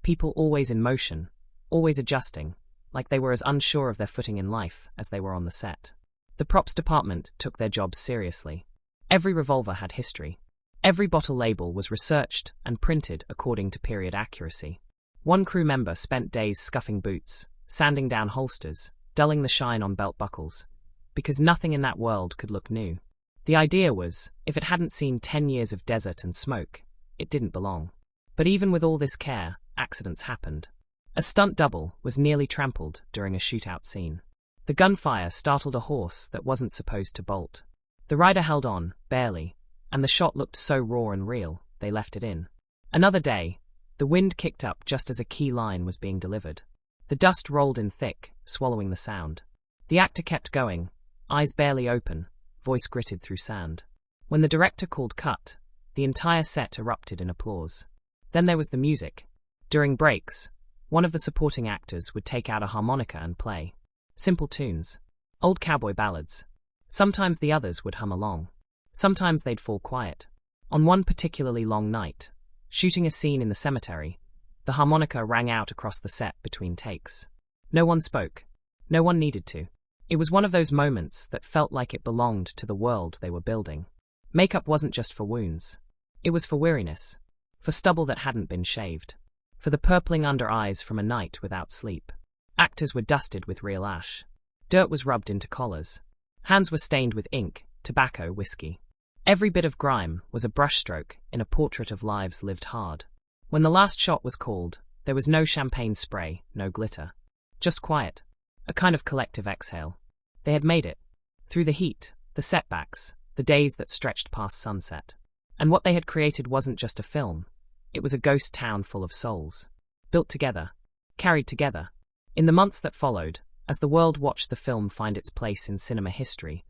People always in motion, always adjusting, like they were as unsure of their footing in life as they were on the set. The props department took their jobs seriously. Every revolver had history. Every bottle label was researched and printed according to period accuracy. One crew member spent days scuffing boots, sanding down holsters, dulling the shine on belt buckles, because nothing in that world could look new. The idea was, if it hadn't seen 10 years of desert and smoke, it didn't belong. But even with all this care, accidents happened. A stunt double was nearly trampled during a shootout scene. The gunfire startled a horse that wasn't supposed to bolt. The rider held on, barely, and the shot looked so raw and real, they left it in. Another day, the wind kicked up just as a key line was being delivered. The dust rolled in thick, swallowing the sound. The actor kept going, eyes barely open, voice gritted through sand. When the director called cut, the entire set erupted in applause. Then there was the music. During breaks, one of the supporting actors would take out a harmonica and play. Simple tunes. Old cowboy ballads. Sometimes the others would hum along. Sometimes they'd fall quiet. On one particularly long night, shooting a scene in the cemetery, the harmonica rang out across the set between takes. No one spoke. No one needed to. It was one of those moments that felt like it belonged to the world they were building. Makeup wasn't just for wounds. It was for weariness. For stubble that hadn't been shaved. For the purpling under eyes from a night without sleep. Actors were dusted with real ash. Dirt was rubbed into collars. Hands were stained with ink, tobacco, whiskey. Every bit of grime was a brushstroke in a portrait of lives lived hard. When the last shot was called, there was no champagne spray, no glitter. Just quiet. A kind of collective exhale. They had made it. Through the heat, the setbacks, the days that stretched past sunset. And what they had created wasn't just a film. It was a ghost town full of souls. Built together. Carried together. In the months that followed, as the world watched the film find its place in cinema history,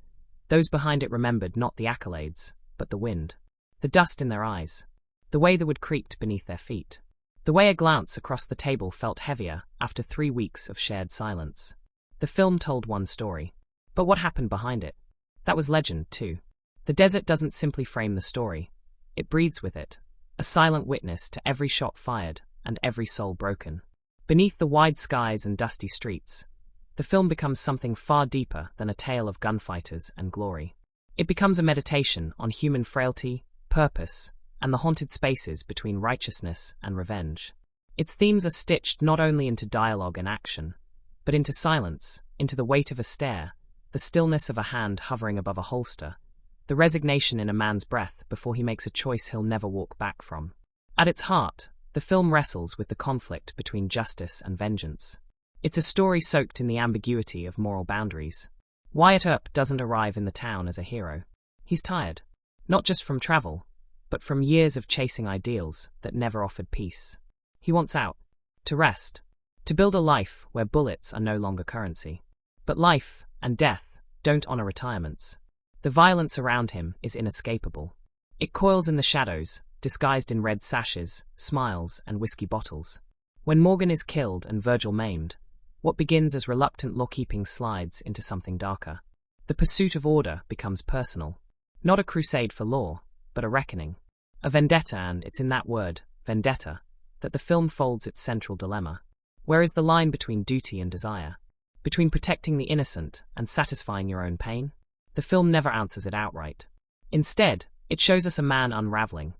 those behind it remembered not the accolades, but the wind. The dust in their eyes. The way the wood creaked beneath their feet. The way a glance across the table felt heavier after 3 weeks of shared silence. The film told one story. But what happened behind it? That was legend, too. The desert doesn't simply frame the story. It breathes with it. A silent witness to every shot fired and every soul broken. Beneath the wide skies and dusty streets, the film becomes something far deeper than a tale of gunfighters and glory. It becomes a meditation on human frailty, purpose, and the haunted spaces between righteousness and revenge. Its themes are stitched not only into dialogue and action, but into silence, into the weight of a stare, the stillness of a hand hovering above a holster, the resignation in a man's breath before he makes a choice he'll never walk back from. At its heart, the film wrestles with the conflict between justice and vengeance. It's a story soaked in the ambiguity of moral boundaries. Wyatt doesn't arrive in the town as a hero. He's tired, not just from travel, but from years of chasing ideals that never offered peace. He wants out, to rest, to build a life where bullets are no longer currency. But life and death don't honor retirements. The violence around him is inescapable. It coils in the shadows, disguised in red sashes, smiles, and whiskey bottles. When Morgan is killed and Virgil maimed, what begins as reluctant law-keeping slides into something darker. The pursuit of order becomes personal. Not a crusade for law, but a reckoning. A vendetta, and it's in that word, vendetta, that the film folds its central dilemma. Where is the line between duty and desire? Between protecting the innocent and satisfying your own pain? The film never answers it outright. Instead, it shows us a man unraveling.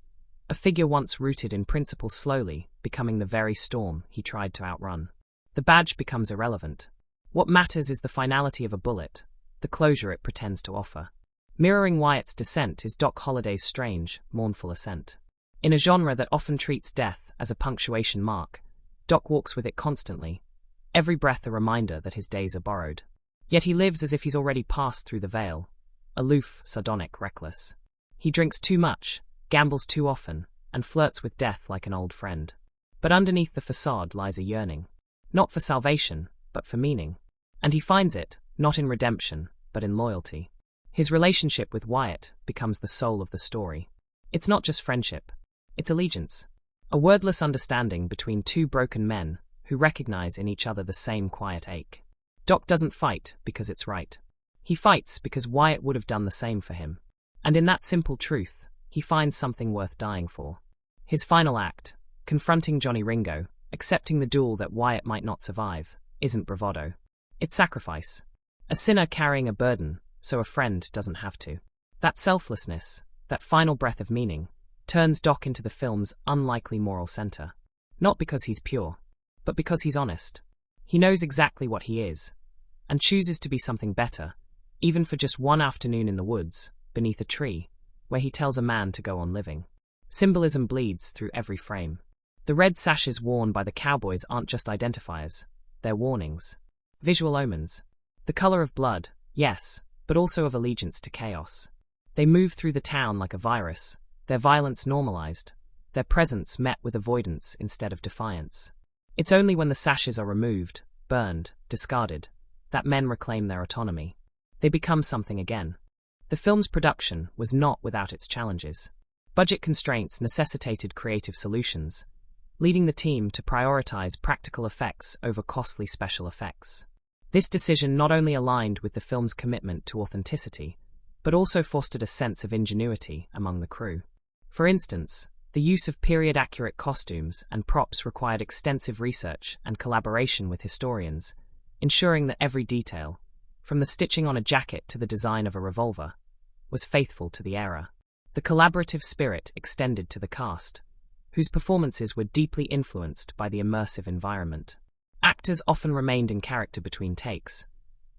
A figure once rooted in principle slowly becoming the very storm he tried to outrun. The badge becomes irrelevant. What matters is the finality of a bullet, the closure it pretends to offer. Mirroring Wyatt's descent is Doc Holliday's strange, mournful ascent. In a genre that often treats death as a punctuation mark, Doc walks with it constantly, every breath a reminder that his days are borrowed. Yet he lives as if he's already passed through the veil, aloof, sardonic, reckless. He drinks too much, gambles too often, and flirts with death like an old friend. But underneath the facade lies a yearning. Not for salvation, but for meaning. And he finds it, not in redemption, but in loyalty. His relationship with Wyatt becomes the soul of the story. It's not just friendship. It's allegiance. A wordless understanding between two broken men who recognize in each other the same quiet ache. Doc doesn't fight because it's right. He fights because Wyatt would have done the same for him. And in that simple truth, he finds something worth dying for. His final act, confronting Johnny Ringo, accepting the duel that Wyatt might not survive, isn't bravado. It's sacrifice. A sinner carrying a burden, so a friend doesn't have to. That selflessness, that final breath of meaning, turns Doc into the film's unlikely moral center. Not because he's pure, but because he's honest. He knows exactly what he is, and chooses to be something better, even for just one afternoon in the woods, beneath a tree, where he tells a man to go on living. Symbolism bleeds through every frame. The red sashes worn by the cowboys aren't just identifiers, they're warnings. Visual omens. The color of blood, yes, but also of allegiance to chaos. They move through the town like a virus, their violence normalized, their presence met with avoidance instead of defiance. It's only when the sashes are removed, burned, discarded, that men reclaim their autonomy. They become something again. The film's production was not without its challenges. Budget constraints necessitated creative solutions, leading the team to prioritize practical effects over costly special effects. This decision not only aligned with the film's commitment to authenticity, but also fostered a sense of ingenuity among the crew. For instance, the use of period-accurate costumes and props required extensive research and collaboration with historians, ensuring that every detail, from the stitching on a jacket to the design of a revolver, was faithful to the era. The collaborative spirit extended to the cast, whose performances were deeply influenced by the immersive environment. Actors often remained in character between takes,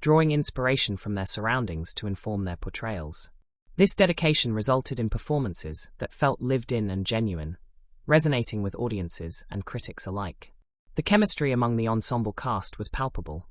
drawing inspiration from their surroundings to inform their portrayals. This dedication resulted in performances that felt lived in and genuine, resonating with audiences and critics alike. The chemistry among the ensemble cast was palpable,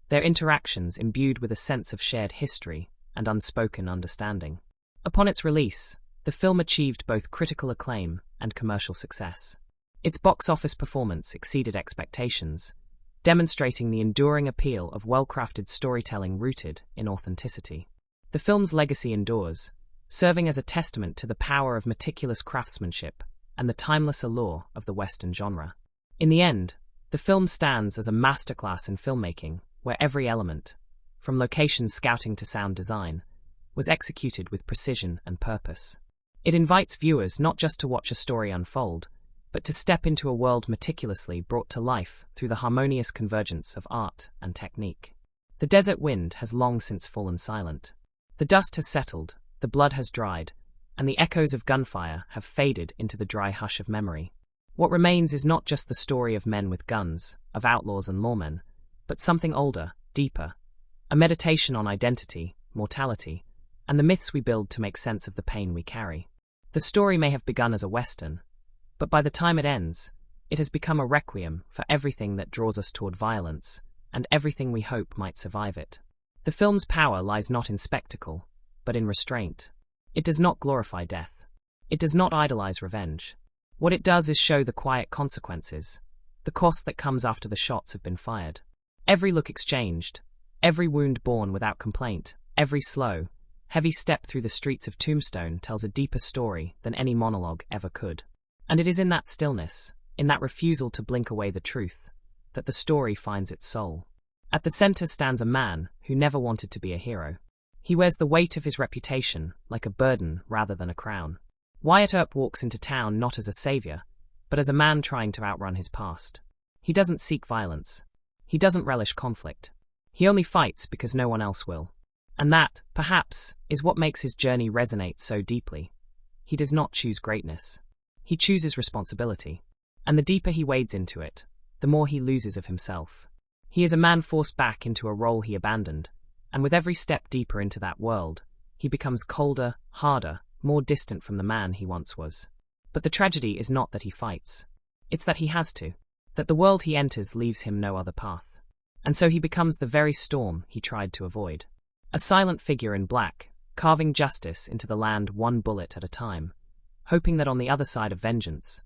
their interactions imbued with a sense of shared history and unspoken understanding. Upon its release, the film achieved both critical acclaim and commercial success. Its box office performance exceeded expectations, demonstrating the enduring appeal of well-crafted storytelling rooted in authenticity. The film's legacy endures, serving as a testament to the power of meticulous craftsmanship and the timeless allure of the Western genre. In the end, the film stands as a masterclass in filmmaking, where every element, from location scouting to sound design, was executed with precision and purpose. It invites viewers not just to watch a story unfold, but to step into a world meticulously brought to life through the harmonious convergence of art and technique. The desert wind has long since fallen silent. The dust has settled, the blood has dried, and the echoes of gunfire have faded into the dry hush of memory. What remains is not just the story of men with guns, of outlaws and lawmen, but something older, deeper, a meditation on identity, mortality, and the myths we build to make sense of the pain we carry. The story may have begun as a Western, but by the time it ends, it has become a requiem for everything that draws us toward violence, and everything we hope might survive it. The film's power lies not in spectacle, but in restraint. It does not glorify death. It does not idolize revenge. What it does is show the quiet consequences, the cost that comes after the shots have been fired. Every look exchanged, every wound borne without complaint, every slow, heavy step through the streets of Tombstone tells a deeper story than any monologue ever could. And it is in that stillness, in that refusal to blink away the truth, that the story finds its soul. At the center stands a man who never wanted to be a hero. He wears the weight of his reputation like a burden rather than a crown. Wyatt Earp walks into town not as a savior, but as a man trying to outrun his past. He doesn't seek violence. He doesn't relish conflict. He only fights because no one else will. And that, perhaps, is what makes his journey resonate so deeply. He does not choose greatness. He chooses responsibility. And the deeper he wades into it, the more he loses of himself. He is a man forced back into a role he abandoned, and with every step deeper into that world, he becomes colder, harder, more distant from the man he once was. But the tragedy is not that he fights. It's that he has to. That the world he enters leaves him no other path. And so he becomes the very storm he tried to avoid. A silent figure in black, carving justice into the land one bullet at a time, hoping that on the other side of vengeance,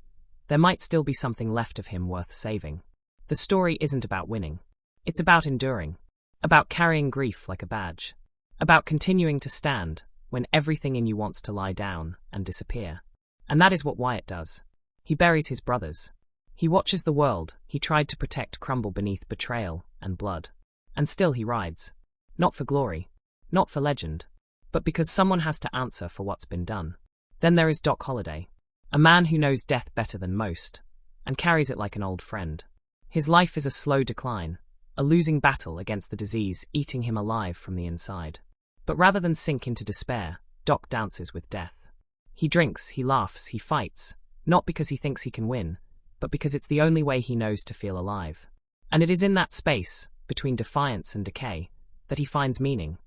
there might still be something left of him worth saving. The story isn't about winning. It's about enduring. About carrying grief like a badge. About continuing to stand when everything in you wants to lie down and disappear. And that is what Wyatt does. He buries his brothers. He watches the world he tried to protect crumble beneath betrayal and blood. And still he rides. Not for glory, not for legend, but because someone has to answer for what's been done. Then there is Doc Holliday, a man who knows death better than most, and carries it like an old friend. His life is a slow decline, a losing battle against the disease eating him alive from the inside. But rather than sink into despair, Doc dances with death. He drinks, he laughs, he fights, not because he thinks he can win, but because it's the only way he knows to feel alive. And it is in that space, between defiance and decay, that he finds meaning,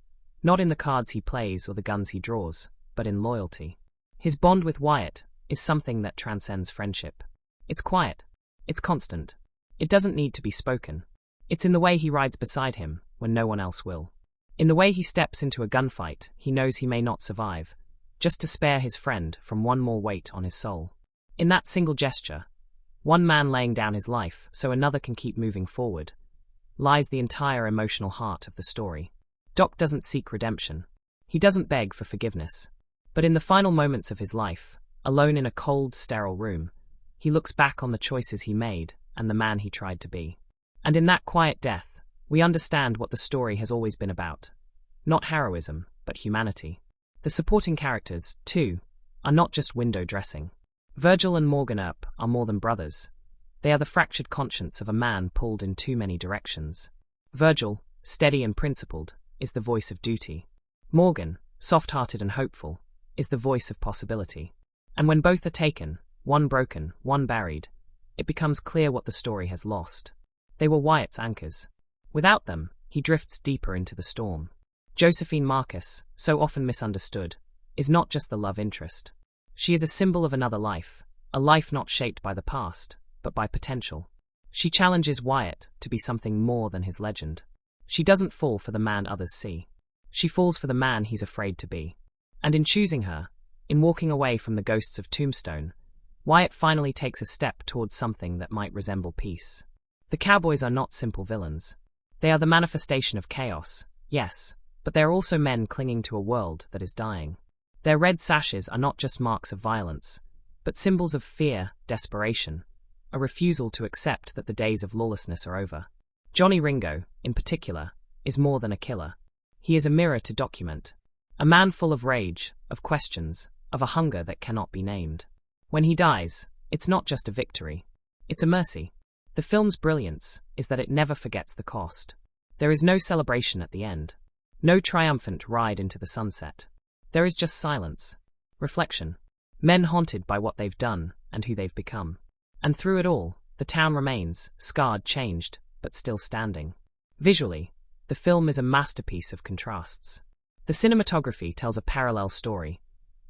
not in the cards he plays or the guns he draws, but in loyalty. His bond with Wyatt is something that transcends friendship. It's quiet. It's constant. It doesn't need to be spoken. It's in the way he rides beside him when no one else will. In the way he steps into a gunfight he knows he may not survive, just to spare his friend from one more weight on his soul. In that single gesture, one man laying down his life so another can keep moving forward, lies the entire emotional heart of the story. Doc doesn't seek redemption. He doesn't beg for forgiveness. But in the final moments of his life, alone in a cold, sterile room, he looks back on the choices he made and the man he tried to be. And in that quiet death, we understand what the story has always been about. Not heroism, but humanity. The supporting characters, too, are not just window dressing. Virgil and Morgan Earp are more than brothers. They are the fractured conscience of a man pulled in too many directions. Virgil, steady and principled, is the voice of duty. Morgan, soft-hearted and hopeful, is the voice of possibility. And when both are taken, one broken, one buried, it becomes clear what the story has lost. They were Wyatt's anchors. Without them, he drifts deeper into the storm. Josephine Marcus, so often misunderstood, is not just the love interest. She is a symbol of another life, a life not shaped by the past, but by potential. She challenges Wyatt to be something more than his legend. She doesn't fall for the man others see. She falls for the man he's afraid to be. And in choosing her, in walking away from the ghosts of Tombstone, Wyatt finally takes a step towards something that might resemble peace. The cowboys are not simple villains. They are the manifestation of chaos, yes, but they are also men clinging to a world that is dying. Their red sashes are not just marks of violence, but symbols of fear, desperation, a refusal to accept that the days of lawlessness are over. Johnny Ringo, in particular, is more than a killer. He is a mirror to document. A man full of rage, of questions, of a hunger that cannot be named. When he dies, it's not just a victory. It's a mercy. The film's brilliance is that it never forgets the cost. There is no celebration at the end. No triumphant ride into the sunset. There is just silence. Reflection. Men haunted by what they've done and who they've become. And through it all, the town remains, scarred, changed, but still standing. Visually, the film is a masterpiece of contrasts. The cinematography tells a parallel story,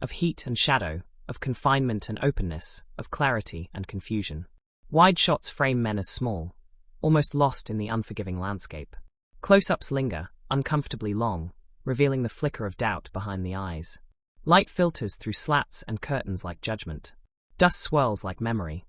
of heat and shadow, of confinement and openness, of clarity and confusion. Wide shots frame men as small, almost lost in the unforgiving landscape. Close-ups linger, uncomfortably long, revealing the flicker of doubt behind the eyes. Light filters through slats and curtains like judgment. Dust swirls like memory.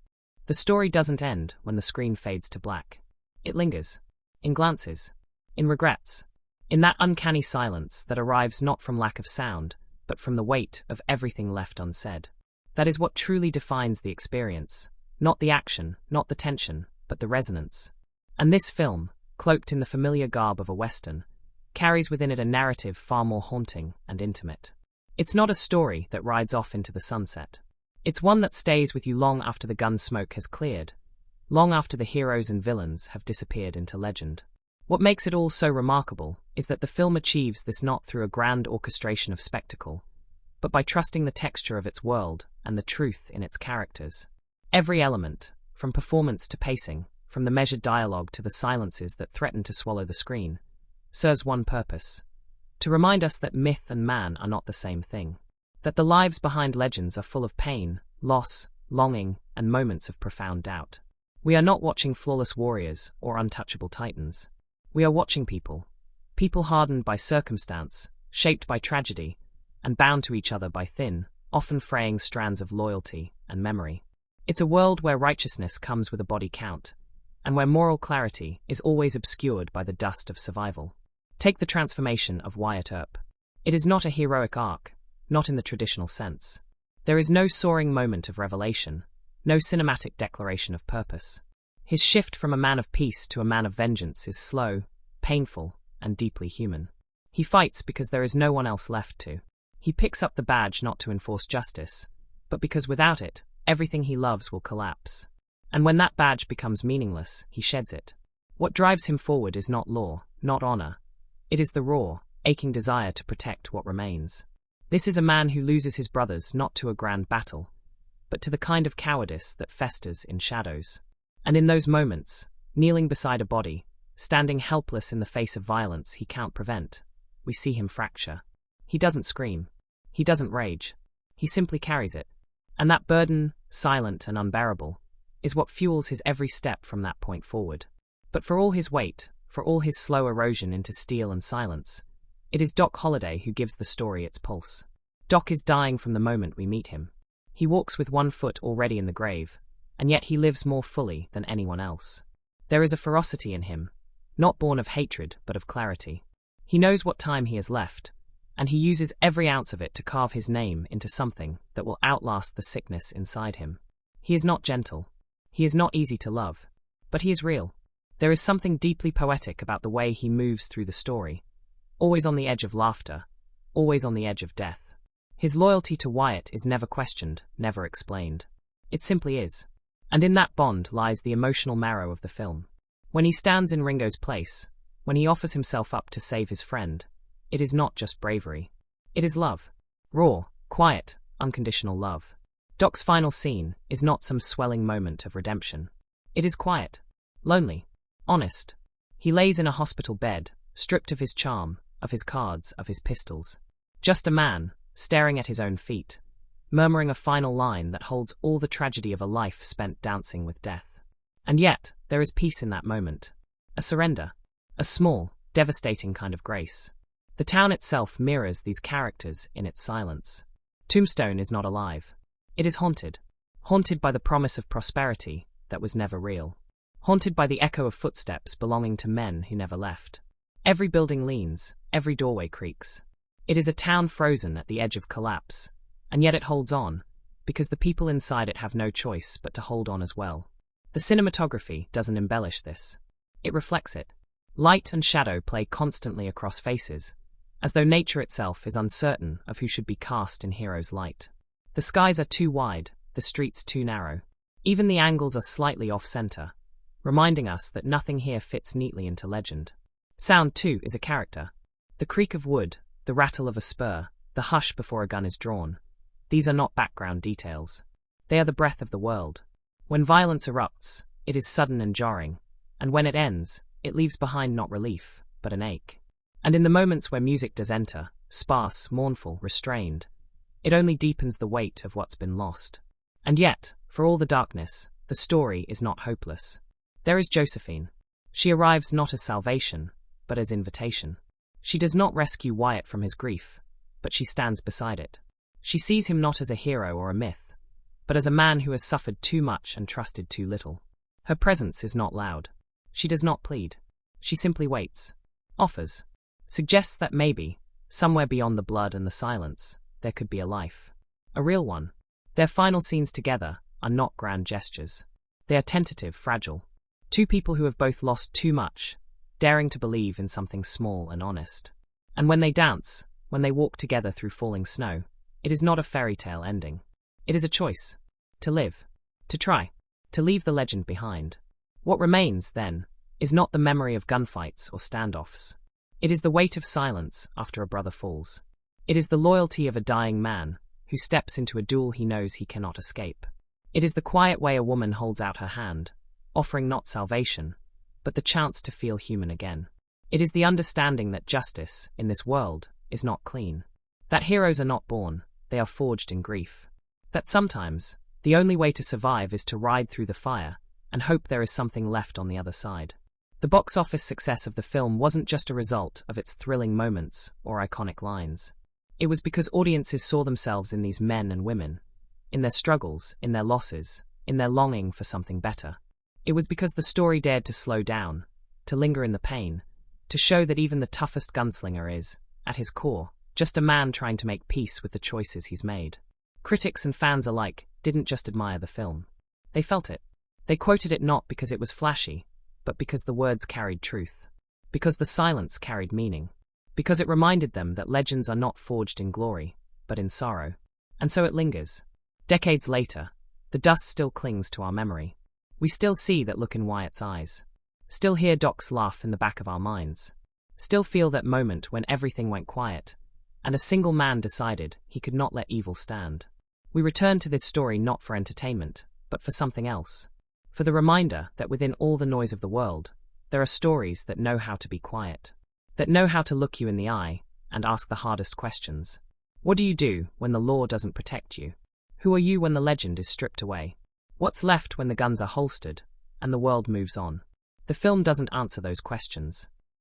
The story doesn't end when the screen fades to black. It lingers. In glances. In regrets. In that uncanny silence that arrives not from lack of sound, but from the weight of everything left unsaid. That is what truly defines the experience. Not the action, not the tension, but the resonance. And this film, cloaked in the familiar garb of a Western, carries within it a narrative far more haunting and intimate. It's not a story that rides off into the sunset. It's one that stays with you long after the gun smoke has cleared, long after the heroes and villains have disappeared into legend. What makes it all so remarkable is that the film achieves this not through a grand orchestration of spectacle, but by trusting the texture of its world and the truth in its characters. Every element, from performance to pacing, from the measured dialogue to the silences that threaten to swallow the screen, serves one purpose: to remind us that myth and man are not the same thing, that the lives behind legends are full of pain, loss, longing, and moments of profound doubt. We are not watching flawless warriors or untouchable titans. We are watching people hardened by circumstance, shaped by tragedy, and bound to each other by thin, often fraying strands of loyalty and memory. It's a world where righteousness comes with a body count, and where moral clarity is always obscured by the dust of survival. Take the transformation of Wyatt Earp. It is not a heroic arc, not in the traditional sense. There is no soaring moment of revelation, no cinematic declaration of purpose. His shift from a man of peace to a man of vengeance is slow, painful, and deeply human. He fights because there is no one else left to. He picks up the badge not to enforce justice, but because without it, everything he loves will collapse. And when that badge becomes meaningless, he sheds it. What drives him forward is not law, not honor. It is the raw, aching desire to protect what remains. This is a man who loses his brothers not to a grand battle, but to the kind of cowardice that festers in shadows. And in those moments, kneeling beside a body, standing helpless in the face of violence he can't prevent, we see him fracture. He doesn't scream. He doesn't rage. He simply carries it. And that burden, silent and unbearable, is what fuels his every step from that point forward. But for all his weight, for all his slow erosion into steel and silence, it is Doc Holliday who gives the story its pulse. Doc is dying from the moment we meet him. He walks with one foot already in the grave, and yet he lives more fully than anyone else. There is a ferocity in him, not born of hatred but of clarity. He knows what time he has left, and he uses every ounce of it to carve his name into something that will outlast the sickness inside him. He is not gentle. He is not easy to love. But he is real. There is something deeply poetic about the way he moves through the story, always on the edge of laughter, always on the edge of death. His loyalty to Wyatt is never questioned, never explained. It simply is. And in that bond lies the emotional marrow of the film. When he stands in Ringo's place, when he offers himself up to save his friend, it is not just bravery. It is love. Raw, quiet, unconditional love. Doc's final scene is not some swelling moment of redemption. It is quiet, lonely, honest. He lays in a hospital bed, stripped of his charm, of his cards, of his pistols. Just a man, staring at his own feet, murmuring a final line that holds all the tragedy of a life spent dancing with death. And yet, there is peace in that moment. A surrender. A small, devastating kind of grace. The town itself mirrors these characters in its silence. Tombstone is not alive. It is haunted. Haunted by the promise of prosperity that was never real. Haunted by the echo of footsteps belonging to men who never left. Every building leans, every doorway creaks. It is a town frozen at the edge of collapse, and yet it holds on, because the people inside it have no choice but to hold on as well. The cinematography doesn't embellish this. It reflects it. Light and shadow play constantly across faces, as though nature itself is uncertain of who should be cast in Hero's light. The skies are too wide, the streets too narrow. Even the angles are slightly off-center, reminding us that nothing here fits neatly into legend. Sound, too, is a character. The creak of wood, the rattle of a spur, the hush before a gun is drawn. These are not background details. They are the breath of the world. When violence erupts, it is sudden and jarring, and when it ends, it leaves behind not relief, but an ache. And in the moments where music does enter, sparse, mournful, restrained, it only deepens the weight of what's been lost. And yet, for all the darkness, the story is not hopeless. There is Josephine. She arrives not as salvation, but as invitation. She does not rescue Wyatt from his grief, but she stands beside it. She sees him not as a hero or a myth, but as a man who has suffered too much and trusted too little. Her presence is not loud. She does not plead. She simply waits, offers, suggests that maybe, somewhere beyond the blood and the silence, there could be a life. A real one. Their final scenes together are not grand gestures. They are tentative, fragile. Two people who have both lost too much, daring to believe in something small and honest. And when they dance, when they walk together through falling snow, it is not a fairy tale ending. It is a choice. To live. To try. To leave the legend behind. What remains, then, is not the memory of gunfights or standoffs. It is the weight of silence after a brother falls. It is the loyalty of a dying man who steps into a duel he knows he cannot escape. It is the quiet way a woman holds out her hand, offering not salvation, but the chance to feel human again. It is the understanding that justice, in this world, is not clean. That heroes are not born, they are forged in grief. That sometimes, the only way to survive is to ride through the fire and hope there is something left on the other side. The box office success of the film wasn't just a result of its thrilling moments or iconic lines. It was because audiences saw themselves in these men and women, in their struggles, in their losses, in their longing for something better. It was because the story dared to slow down, to linger in the pain, to show that even the toughest gunslinger is, at his core, just a man trying to make peace with the choices he's made. Critics and fans alike didn't just admire the film. They felt it. They quoted it not because it was flashy, but because the words carried truth. Because the silence carried meaning. Because it reminded them that legends are not forged in glory, but in sorrow. And so it lingers. Decades later, the dust still clings to our memory. We still see that look in Wyatt's eyes. Still hear Doc's laugh in the back of our minds. Still feel that moment when everything went quiet, and a single man decided he could not let evil stand. We return to this story not for entertainment, but for something else. For the reminder that within all the noise of the world, there are stories that know how to be quiet. That know how to look you in the eye and ask the hardest questions. What do you do when the law doesn't protect you? Who are you when the legend is stripped away? What's left when the guns are holstered and the world moves on? The film doesn't answer those questions.